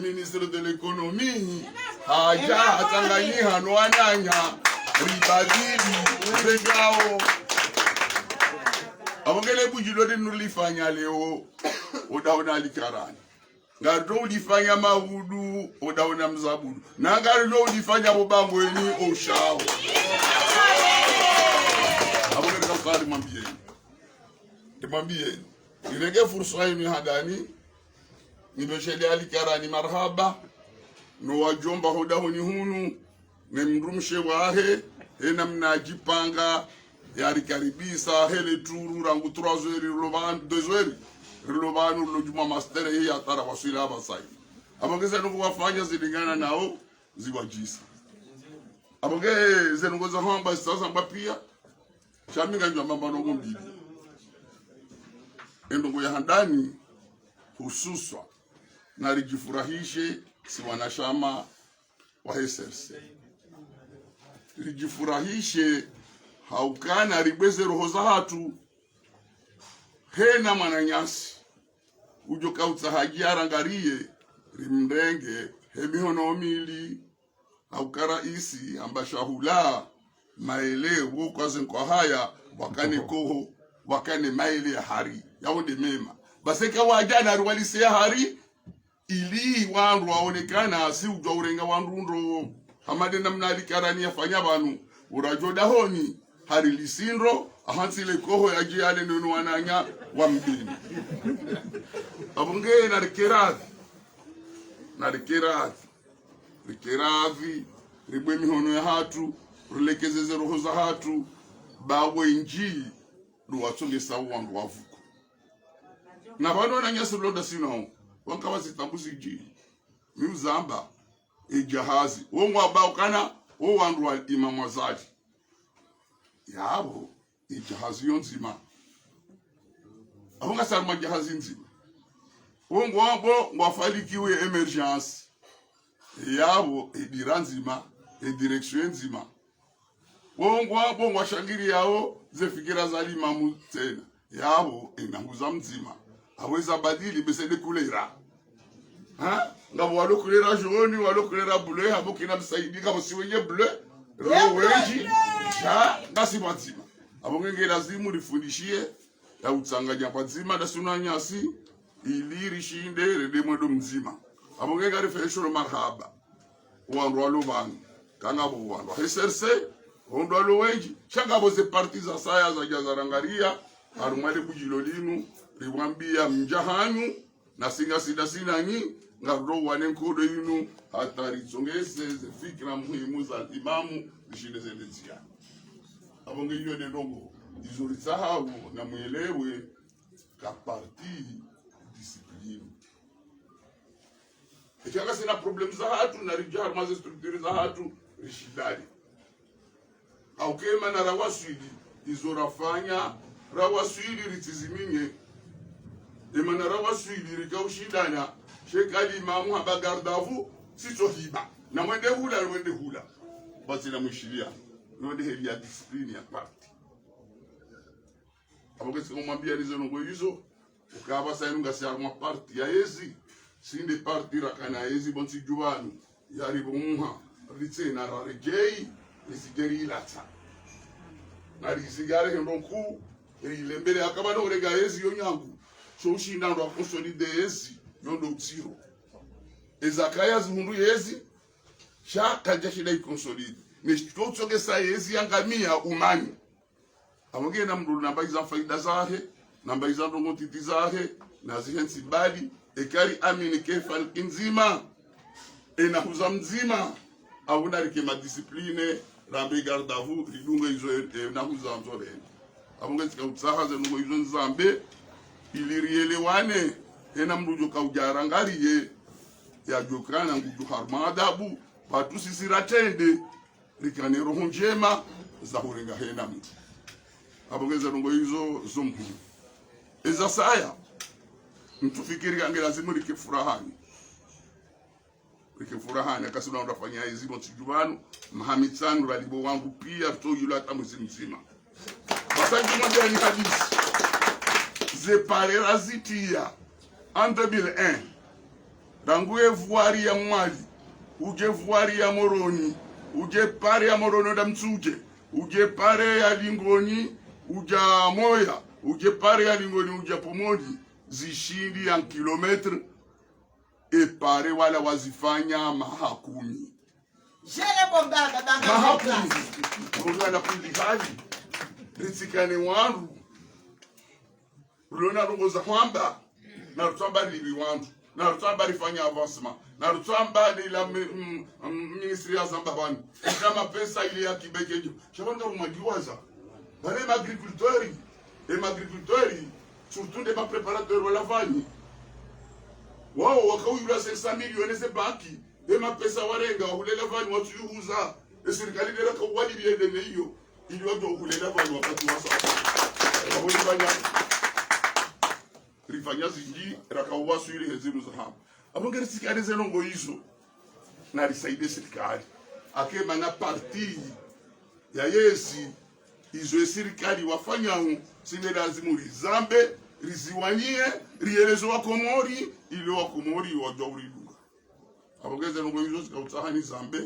ministre de l'économie haja hatanganyiha noananya ribadili regao abongele bujilo dinulifanya leo udaona Likarani ngado ulifanya Mahudu udaona Mzabudu na ngado ulifanya Bobangweni oshao abongele kafari mwambie nilege fursa yenu hadani nibeshele Likarani marhaba no wajomba hodahoni hunu nemrumshe wahe ena mnajipanga yarikaribisa hele turu rangu 3 zweri loban 2 zweri lobanu lojuma master hii atara wasila abasai abongeze nuko wafanya zilingana nao ziwajisa abongeze zenongoza hamba sasa mbapia shaminga njwa mamba no mbili endongo ya handani hususwa na rijifurahishe si wanashama wa SRC rijifurahishe haukana ribweze roho za hatu hena mananyasi ujo kautsahagia rangarie rimrenge hemihonomili haukara isi ambashahula maelewo kwaze kwa haya wakane koho wakane maile ya hari yaonde mema baseka wajana ruwalise ya hari ili wandu waonekana si ujwa urenga wandundo hamade namna Likarani yafanya banu urajoda honi hari lisindro ahansile koho ya jiale nunu wananya wa mbini abunge na rikeravi ribwe mihono ya hatu rulekezeze roho za hatu bawe inji duwatsonge sawu wangu wavuko na bano na nyasi loda sino wanka wasitambuzi ji miuzamba ejahazi wongo abao kana wo wandu wa Imam Wazali yabo ejahazi yonzima abunga salma jahazi nzima wongo wabo ngwafalikiwe emergence yabo ediranzima edirection nzima wongo wabo ngwashangiri yao zefikira za Imam tena yabo inahuza mzima aweza badili besede kulera ngabo walokulera joni walokulera bleu habo kina msaidi kama si wenye bleu roweji ngasi mazima abongenge lazimu rifundishie ya utsanganya pazima da sunanyasi ili rishinde redemwedo mzima abongenge rifeshoro marhaba wandu walobani kana bo wandu SRC wandu waloweji changabo ze parti za saya za jazarangaria arumale bujilo linu riwambia mjahanyu na singa sida sinanyi ngaro wanenkodo yinu hatari tsongese ze fikra muhimu za imamu zishinde zendezia abonge yode ndongo izuri sahau na mwelewe ka parti discipline ikianga sina problem za hatu na rijar maze structure za hatu rishidali au kema na rawaswidi izorafanya rawaswidi ritiziminye emana rawaswidi rikaushidana shekali imamu habagardavu sito hiba na mwende hula basi na mwishilia mwende heli ya discipline ya parti abogesi kumwambia nizo ngo hizo ukaba sainunga siarma parti ya ezi sinde parti rakana ezi bonsi juwanu yari bumuha ritena rarejei isigeri ilata nari sigare ndonku ilembele akaba no rega ezi yonyangu so ushinda ndo consolide ezi yondo tsiro ezakaya zundu ezi shaka jashida ikonsolide nishitotsoke sa ezi yangamia umani amoge na mdu namba iza faida zahe namba iza ndongo titi zahe na zihensi bali ekari amini kefa nzima ena huza mzima abuna rike ma discipline rambe gardavu ridunga izo na huza mzore amoge tika utsaha ze ndongo izo nzambe ilirielewane ena mdu joka ujarangariye ya jokana ngudu harmadabu batu sisi ratende rikane roho njema za hurenga hena mtu abongeza ndongo hizo zombu eza saya mtu fikiri kange lazima rikifurahani akasema unafanya hizi mtijubano mahamitsano ralibo wangu pia to yule hata mwezi mzima basangi moja ni hadithi ze parera zitia en 2001 ranguye vuari ya mwali uje vuari ya moroni uje pare ya morono da mtsuje uje pare ya lingoni uja moya uje pare ya lingoni uja pomoni zishindi ya kilometre pare wala wazifanya mahakumi Jere bombaga banga mahakumi ngona kundikali ritsikane wandu ulona rongoza kwamba na rutamba libi wandu na rutamba rifanya avancement na rutamba la ministry ya Zambabani kama pesa ile ya kibekejo shabanga umagiwaza bale agriculteurs surtout des préparateurs wala vanyi wao wakawira 500 milioni ze banki ema pesa warenga hulela vanyi watu yuhuza serikali ndio kawali biende hiyo ili watu hulela vanyi wakati wasa waboni banya rifanya zingi rakawasu ile hezimu za hapo abongere sikari zenongo hizo na risaide serikali akema na parti ya yesi izo serikali wafanya sine lazima rizambe riziwanie rielezo wa komori ile wa komori wa jauriduga abongeze ngo hizo zikautahani zambe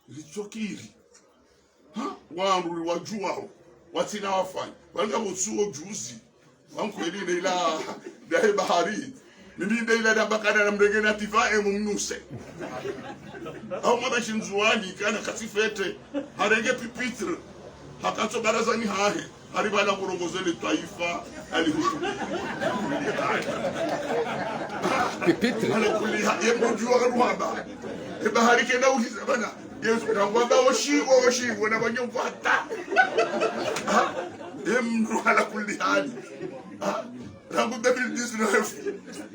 zichokiri wandu wajua watina wafanya banga botsuo juzi wankweli ila dahe bahari ninde ila dambakana na mregena tifa mumnuse au mabashinzuani kana kasifete harenge pipitre hakato barazani hahe haribala kurongozele taifa alihutu pipitre ala kuliha yemujua rwanda bahari kenda uliza bana yesu rwanda oshigo na banyumfata emru ala kuliha rangu 2019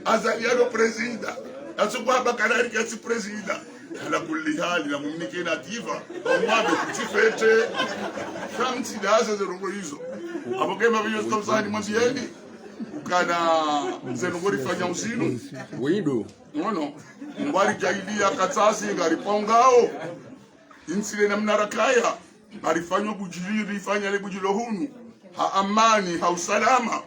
azaliano presida asukwa bakarari kasi presida ala kulli hali na mumnike nativa omwabe kutifete kamti daza zerongo hizo abogema biyo stomsani mwazieni ukana zenongo rifanya usinu wido nono ngwari jailia katasi ngari pongao insile na mnarakaya arifanywa bujiri rifanya le bujilo hunu ha amani ha usalama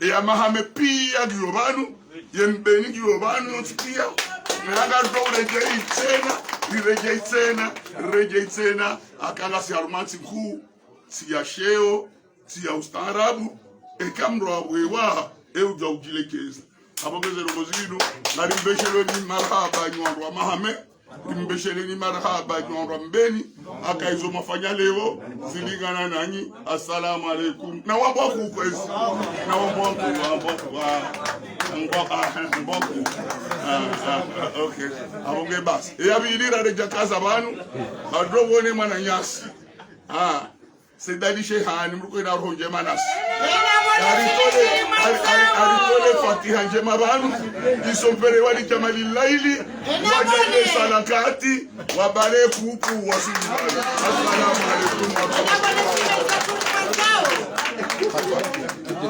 ya mahame pia giobanu yembeni giobanu yotikia nanga rejei tena akanga si arumanti mkuu si ya sheo si ya ustaarabu ekamro wewa euja ujilekeza abogeze robozino narimbeshelo ni marhaba nyondwa mahame rimbeshele ni marhaba nyondwa mbeni akaizo mafanya leo zilingana nanyi assalamu alaikum na wabwa kukwezi na wabwa okay abonge basi yabilira reja kaza banu adrobone mwana nyasi sedalishe hani mruko ina roho njema nasi aritole fatiha njema banu isompere wali jamali laili wajale salakati wabale kuku wasunimali. Assalamu alaikum wa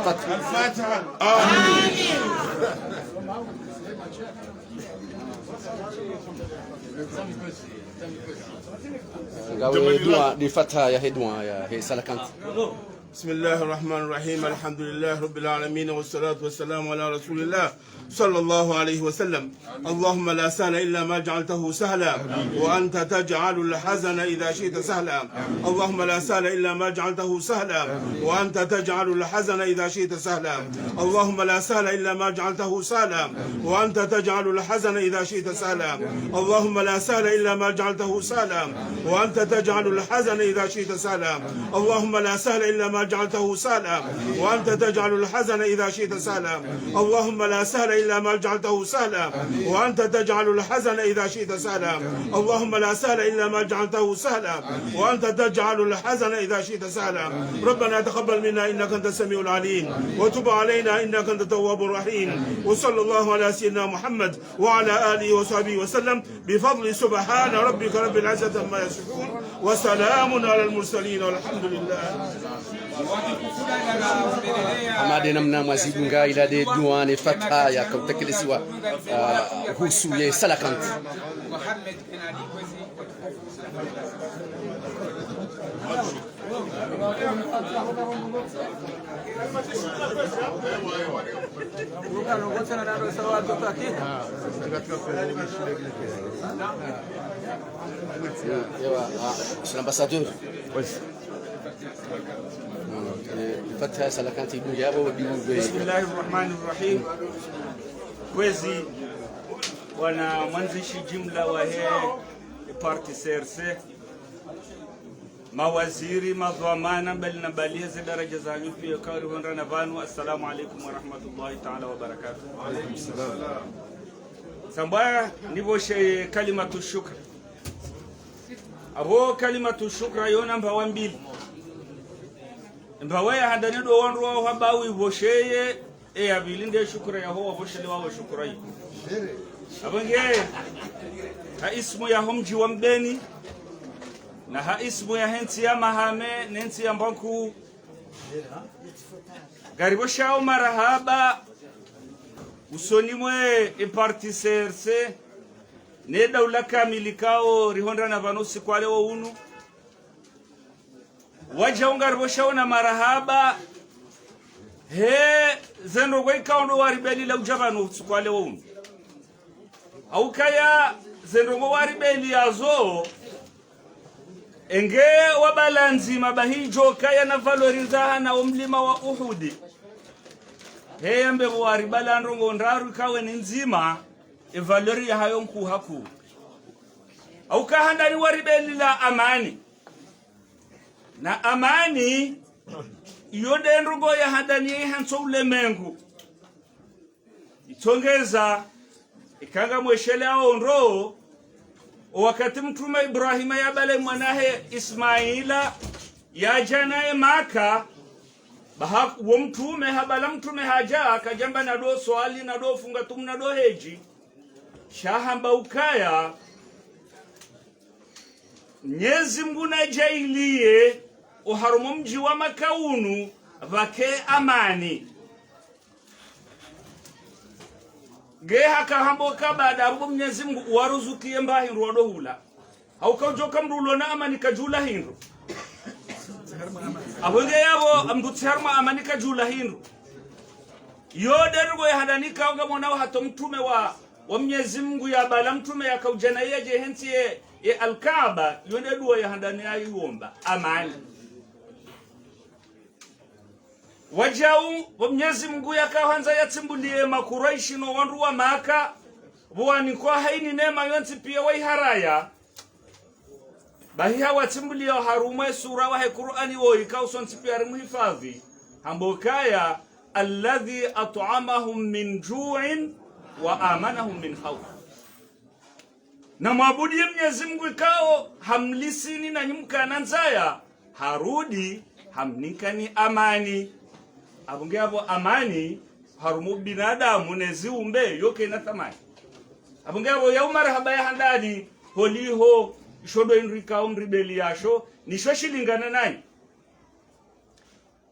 الفاتحة. آمين. قاوي دوا دي فتحة يا هدوا يا هي سلكنت. بسم الله الرحمن الرحيم الحمد لله رب العالمين والصلاة والسلام على رسول الله صلى الله عليه وسلم. اللهم لا سهل إلا ما جعلته سهلا وأنت تجعل الحزن إذا شئت سهلا. اللهم لا سهل إلا ما جعلته سهلا وأنت تجعل الحزن إذا شئت سهلا. اللهم لا سهل إلا ما جعلته سهلا وأنت تجعل الحزن إذا شئت سهلا. اللهم لا سهل إلا ما جعلته سهلا وأنت تجعل الحزن إذا شئت سهلا. اللهم لا سهل إلا ما جعلته سهلا وأنت تجعل الحزن إذا شئت سهلا. اللهم لا سهل إلا ما جعلته سهلا وأنت تجعل الحزن إذا شئت سهلا. اللهم لا سهل إلا ما جعلته سهلا وأنت تجعل الحزن إذا شئت سهلا. ربنا تقبل منا إنك أنت السميع العليم وتب علينا إنك أنت التواب الرحيم. وصلى الله على سيدنا محمد وعلى آله وصحبه وسلم بفضل سبحان ربك رب العزة عما يصفون وسلام على المرسلين والحمد لله. Amade namna mwazibunga ila de duane fatha ya kutekelezwa husu ya salakant. C'est l'ambassadeur. Oui. Fatha salakant ibn Jabo Bismillahirrahmanirrahim. Kwezi wana mwanzishi jumla wa he parti CRC mawaziri madhamana bali na balizi daraja za nyufi ya kawri wanrana vanu. Assalamu alaikum wa rahmatullahi ta'ala wa barakatuh. Wa alaikum salam. Sambaya nibo she kalimatu shukr. Abo kalimatu shukra yona mbawa mbili. Mbawaya handani do wanro habawi bosheye abilinde shukra ya ho boshele wa shukra yi. Abange ha ismu ya homji wa mbeni na ha ismu ya henti ya mahame nenti ya mbanku garibo shao marahaba usoni mwe parti CRC ne daula kamili kao rihonda na vanusi kwa leo unu waja ungaribo shao na marahaba he zeno gwe kaundo waribeli la ujabanu kwa leo unu au kaya zendongo waribeli yazo enge wabalanzi mabahijo kaya na valoriza na umlima wa Uhudi he yambe waribala ndongo ndaru kawe ni nzima e valori ya hayo mku haku au kahandani waribeli la amani na amani yode ndongo ya handani hanso ulemengu itongeza ikanga mweshele aonro wakati mtume Ibrahima yabale mwanahe Ismaila yajanae Maka baha wo mtume habala mtume haja akajamba na do swali na do funga tumna do heji shahamba ukaya Mwenyezi Mungu na jailie uharumu mji wa Makaunu vake amani geha kahamboka baada abu Mwenyezi Mungu waruzukie mbahindu wadohula au kaujoka mrulo na amani kajula hindu abonge yabo amdutharma amani kajula hindu yodergo yahadanika anga mwanao hato mtume wa Mwenyezi Mungu ya bala mtume yakaujana yeje henti ye Al-Kaaba yonde duwa yahandani ayuomba amani wajau Mwenyezi Mungu yakaanza yatimbulie makuraishi no wandu wa Maka bwani kwa haini neema yonti pia wai haraya bahiha watimbulie harume sura wa Qur'ani wo ikauson pia muhifadhi hambokaya alladhi at'amahum min ju'in wa amanahum min khawf na mwabudie Mwenyezi Mungu ikao hamlisini na nyumka nanzaya harudi hamnikani amani abunge abo amani harumu binadamu neziumbe yoke na thamani abunge abo ya marhaba ya handani holiho shodo inrika umribeli yasho nisho shilingana nani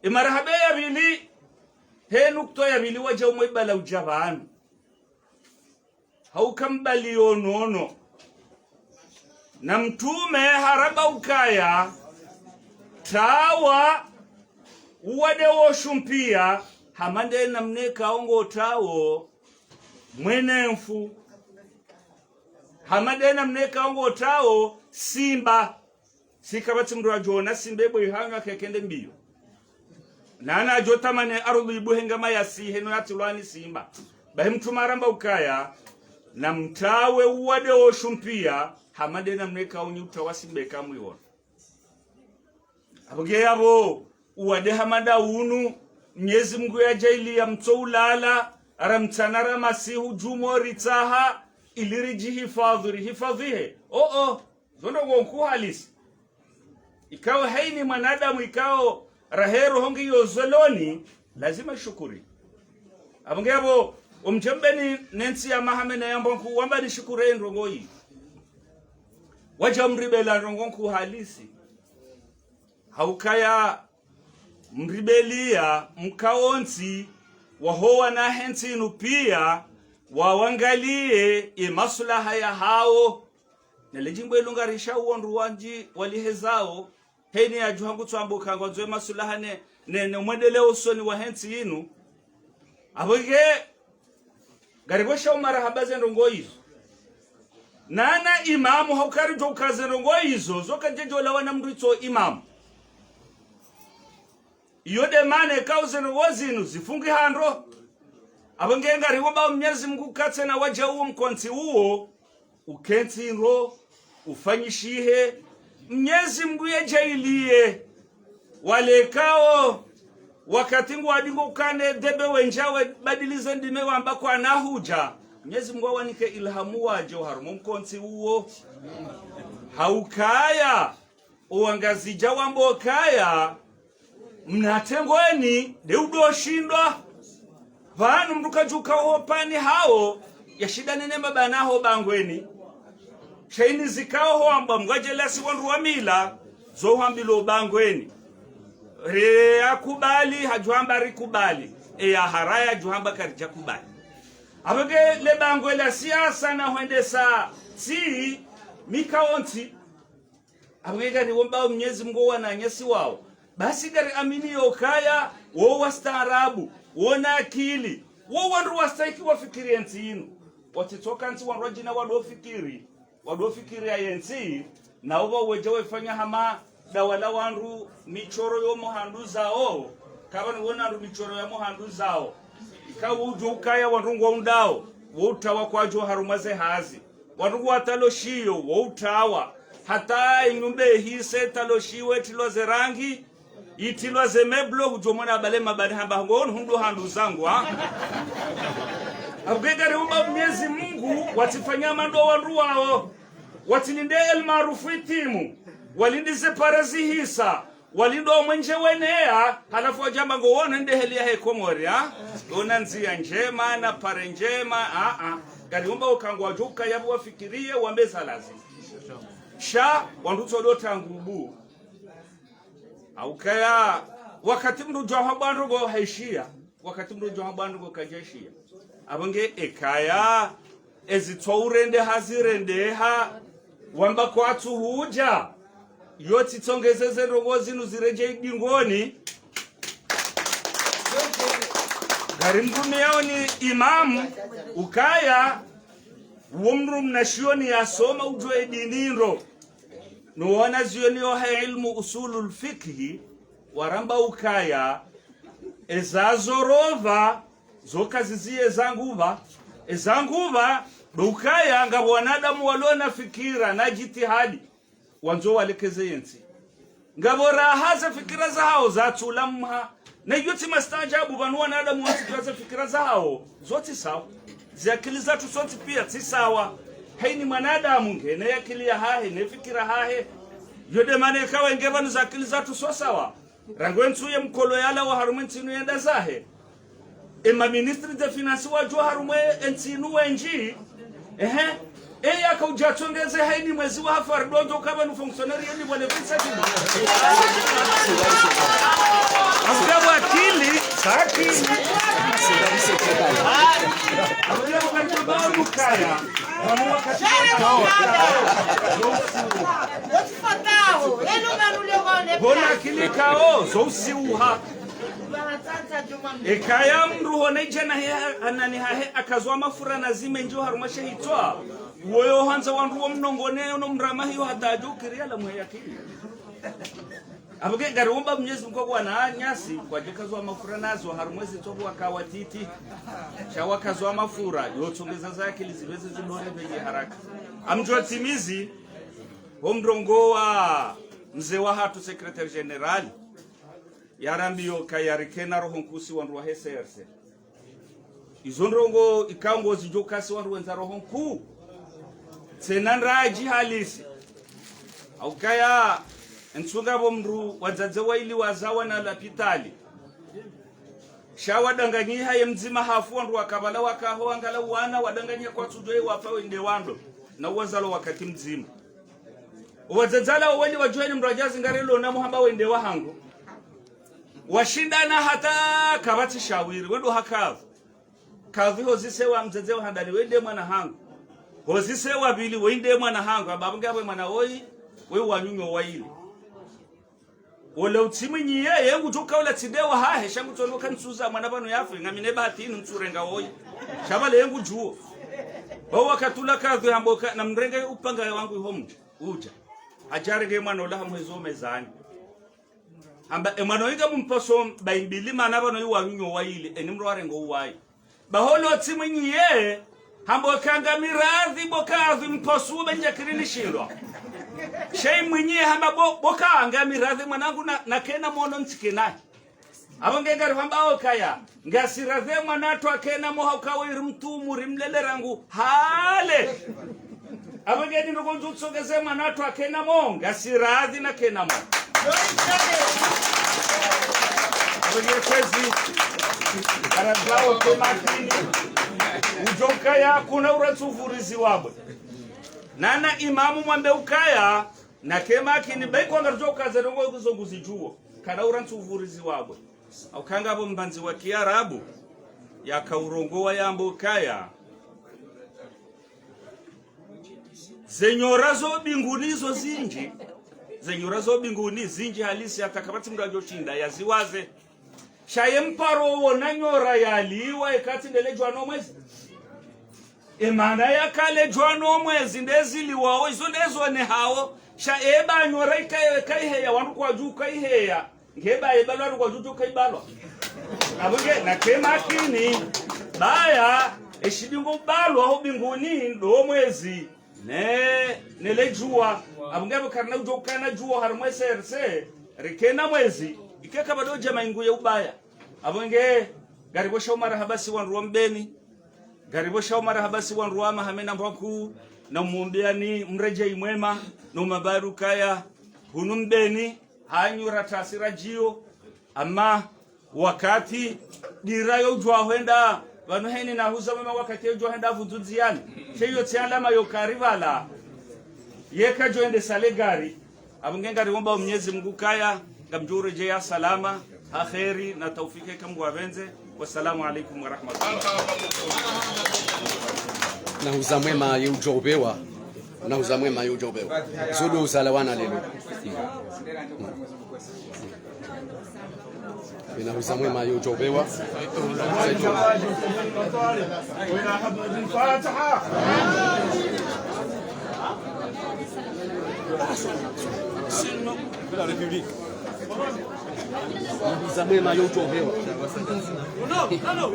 marhaba ya bili he nukto ya bili waje umwibala ujabanu haukambali onono na mtume haraba ukaya tawa uwade woshumpia hamande namneka ongo tawo mwenenfu hamande namneka ongo tawo simba sikabati mndu ajona simba ebo ihanga kekende mbiyo nana ajota mane arudhu ibuhenga mayasi heno yatilwani simba bahi mtume haramba ukaya na mtawe uwade woshumpia hamande namneka unyuta wasimbe kamwiwona abunge yabo uwade hamada unu Mwenyezi Mungu ya jaili ya mtoulala aramtanara masihu jumo ritaha iliriji hifadhihe zondo gonku halisi ikao haini mwanadamu ikao rahero hongi yozoloni lazima shukuri abunge yabo umjembeni nensi ya mahamena yambonku wamba ni shukure ndrongoyi waja mribela ndrongonku halisi haukaya mribelia mkaonsi wahowa na hensinu pia wawangalie maslaha ya hao nelejimbo elungarisha uondu wanji walihezao heni ajuhangu twambuka ngwanzwe maslaha ne mwendele usoni wa hensi inu aboge garibosha umarahaba zendongo hizo nana imamu haukari joka zendongo hizo zoka jejola wana mrito imamu yode mane kauze no wazinu zifungi handro abangenga riwoba Mwenyezi Mungu katse na waja uo mkonti uo ukenti ro ufanyishihe Mwenyezi Mungu yejailie walekao wakati ngu adingo ukane debe wenjawe badilize ndime wamba kwa nahuja Mwenyezi Mungu wanike ilhamu waje harumu mkonti uo haukaya uangazija wambo kaya mnatengweni deudo shindwa vanu mdukajuka hopani hao yashida nene mabanaho bangweni shaini zikao hoamba mgwajelasi wandu wa mila zo hambilo bangweni re akubali hajuamba rikubali ya haraya juhamba karija kubali abage le bangwela siasa na huendesa si mikaonti abage gani womba Mwenyezi Mungu wananyesi wao basi gari amini yokaya wo wastaarabu wona akili wo wandu wastaiki wafikiri ensinu watitoka nti wandu jina wadofikiri ayensi na uba weje wefanya hama dawala wandu michoro yo mohandu zao kaba ni wona michoro ya mohandu zao ikawu ukaya wandu ngondao wo utawa kwajo harumaze hazi wandu wataloshiyo wo utawa hata inyumbe hise taloshiwe tiloze rangi itilwa zemeblo hujomona bale mabani hamba ngon hundu handu zangu abegari umba Mwenyezi Mungu watifanya mando wandu wao watilinde el maarufu itimu walindize parazi hisa walindo mwenje wenea halafu wajamba ngoona ndehelia hekomori ona nzia njema na pare njema gari umba ukangwa juka yabu wafikirie wambeza lazima sha wanduto dota ngubu aukaya wakati mdu jwa bandugo haishia wakati mdu jwa bandugo kajeshia abange ekaya ezitwaurende hazirende wamba kwatu huja yoti tongezeze rongozi nuzireje dingoni garimdume yao ni imamu ukaya womru mnashioni yasoma ujwe diniro nuwana zioni oha ilmu usulul fikhi waramba ukaya ezazorova zoka zizie ezanguva ukaya nga wanadamu walona fikira na jitihadi wanzo walekeze yensi ngabora haza fikira zao za tulamha na yote mastajabu banu wanadamu wasikiza fikira zao zote sawa zakili zatu zote pia si sawa haini mwanadamu ngene akili ya hahe ne fikira hahe yode mane kawa ngevanu zakili zatu so sawa rangwensu ya mkolo yala wa harume nsinu yenda zahe ema ministri de finance wa jo harume nsinu wenji eya kaujatongeze haini mwezi wa hafar dojo kama ni fonctionnaire yeni wale visa kibu amka wakili saki amka wakati babu kaya wakati bona kilikao zousiuha ekaya mru honeje na anani hahe akazwa mafura nazime njo harumashe hitwa woyo hanza wandu wa mnongone no mrama hiyo hatajo kiria la mwe yakili abuge garumba mnyezi mko bwana nyasi kwa jikazwa mafura nazo harumwezi tobo akawatiti shawa kazwa mafura yotsongeza zake liziweze zidone venye haraka amjwa timizi homdrongo wa mzee wa hatu secretary general yarambio kayarikena roho nkusi wandu wa HCRC izondrongo ikango zijokasi wandu wenza roho nku senanraji halisi au kaya nsunga bomru wadzadze waili wazawa na lapitali shawa danganyiha ye mzima hafu wandu wakabala wakaho angala wana wadanganyia kwa tudwe wafa wende wando na wazalo wakati mzima wadzadzala wali wajoeni mrajazi ngarelo na muhamba wende wahangu washindana hata kabati shawiri wendo hakavu kavi hozisewa mzeze wa handani wende mwana hangu hozisewa bili wende mwana hangu ababunge abwe mwana oi we wanyunyo waili wala utiminyi yeye ngujoka wala tidewa hahe shangu tonoka nsuza mwana bano yafu ngamine bahati nsurenga oi shabale yengu juo bawa katula kavi hamboka na mrenge upanga wangu homje uja ajarege mwana ola hamwezo mezani amba emano iga mumpaso baimbili mana bano yiwanyunyo waili enimro arengo uwai baholo timinyi ye hamboka ngamiradhi bokavi mpaso benja kirini shindwa shei mwenye hamba boka ngamiradhi mwanangu na kena mono ntikena abonge ngari hamba okaya ngasiradhe mwanato akena moha ukawiri mtumu rimlele rangu hale abonge ndi ngokunzu tsogeze mwanato akena mo ngasiradhi na kena mo abonge kwezi karazao temakini ujokaya kuna uratsuvurizi wabwe nana imamu mwambe ukaya na kemakini baiko ngarjoka zerongo kuzonguzijuo kana urantsuvurizi wabwe aukanga abo mbanzi wa Kiarabu yakaurongowa yambo ukaya zenyorazo bingunizo zinji zenyorazo binguni zinji halisi atakabati mdajo shinda yaziwaze shaye mparo wona nyora yaliwa ekati ndelejwa no mwezi emana ya kale jwano mwezi ndezili wao izo ndezo ne hao sha eba nyora kai heya wandu kwa juu kai heya ngeba ebalwa kwa juu kai balwa abunge na kemakini baya eshidingo balwa ho binguni ndo mwezi nelejua abunge bukarna ujokana juo harmwe serse rikena mwezi ikeka bado jama ingu ya ubaya abunge garibo shomara habasi wandu wa mbeni garibo shomara habasi wandu wa mahamena mbaku na muombeani mrejei mwema no mabaru kaya hunu mbeni hanyura tasira jio ama wakati dirayo jwa hwenda wanu heni na huza mama wakati jwa hwenda vuduziani sheyo tialama yo karivala yeka joende sale gari abungenga riomba Mwenyezi Mungu kaya ngamjure je ya salama akheri na taufiki kama wavenze wassalamu alaikum wa rahmatullahi na huzamwema yujobewa na huzamwema yujobewa zulu salawana lelo na huzamwema yujobewa la République. Nous avons maillot tombé. Non, non.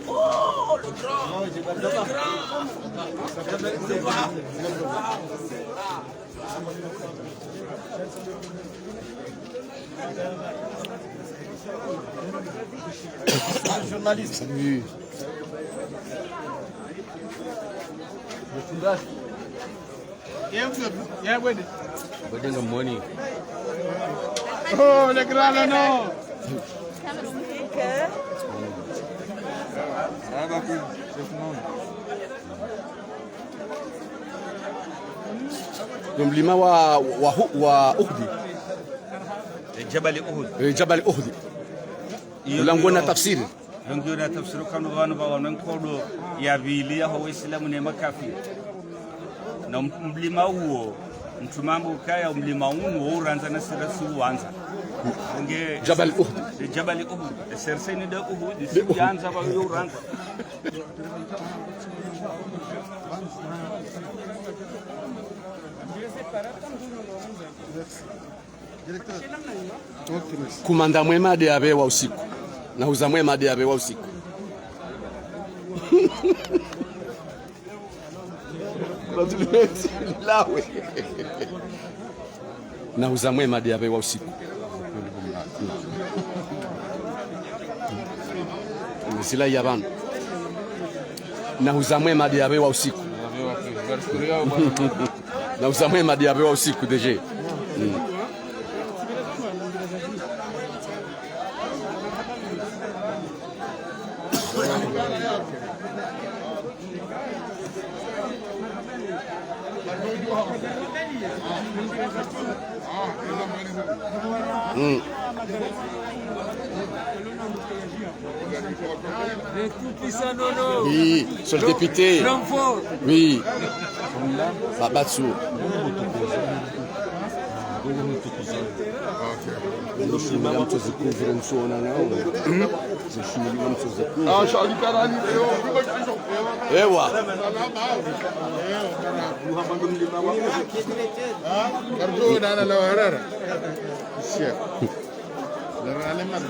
Oh, Journaliste. Salut. Good morning. Oh, le grand non. Mlima wa Uhud. Jabal Uhud. Jabal Uhud. Ulangona tafsiri. Ngona tafsiri kanu bana ba wannan kodo ya biliya ho Waislamu ne makafi. Na mlima huo mtumambo kaya mlima huo uranza na sirasi uanza. Nge Jabal Uhud. Jabal Uhud. Serseni da Uhud si yanza ba uranza. Kumanda mwema de abewa usiku. Na uza mwema de abewa usiku. Lawe. Na uza mwema de abewa usiku. Sila yaban. Na uza mwema de abewa usiku. Na uza mwema de abewa usiku deje. Oui, sur le député. Oui. Babatsu. Ewa. Kardo dana la harara. Siya. Darale mar.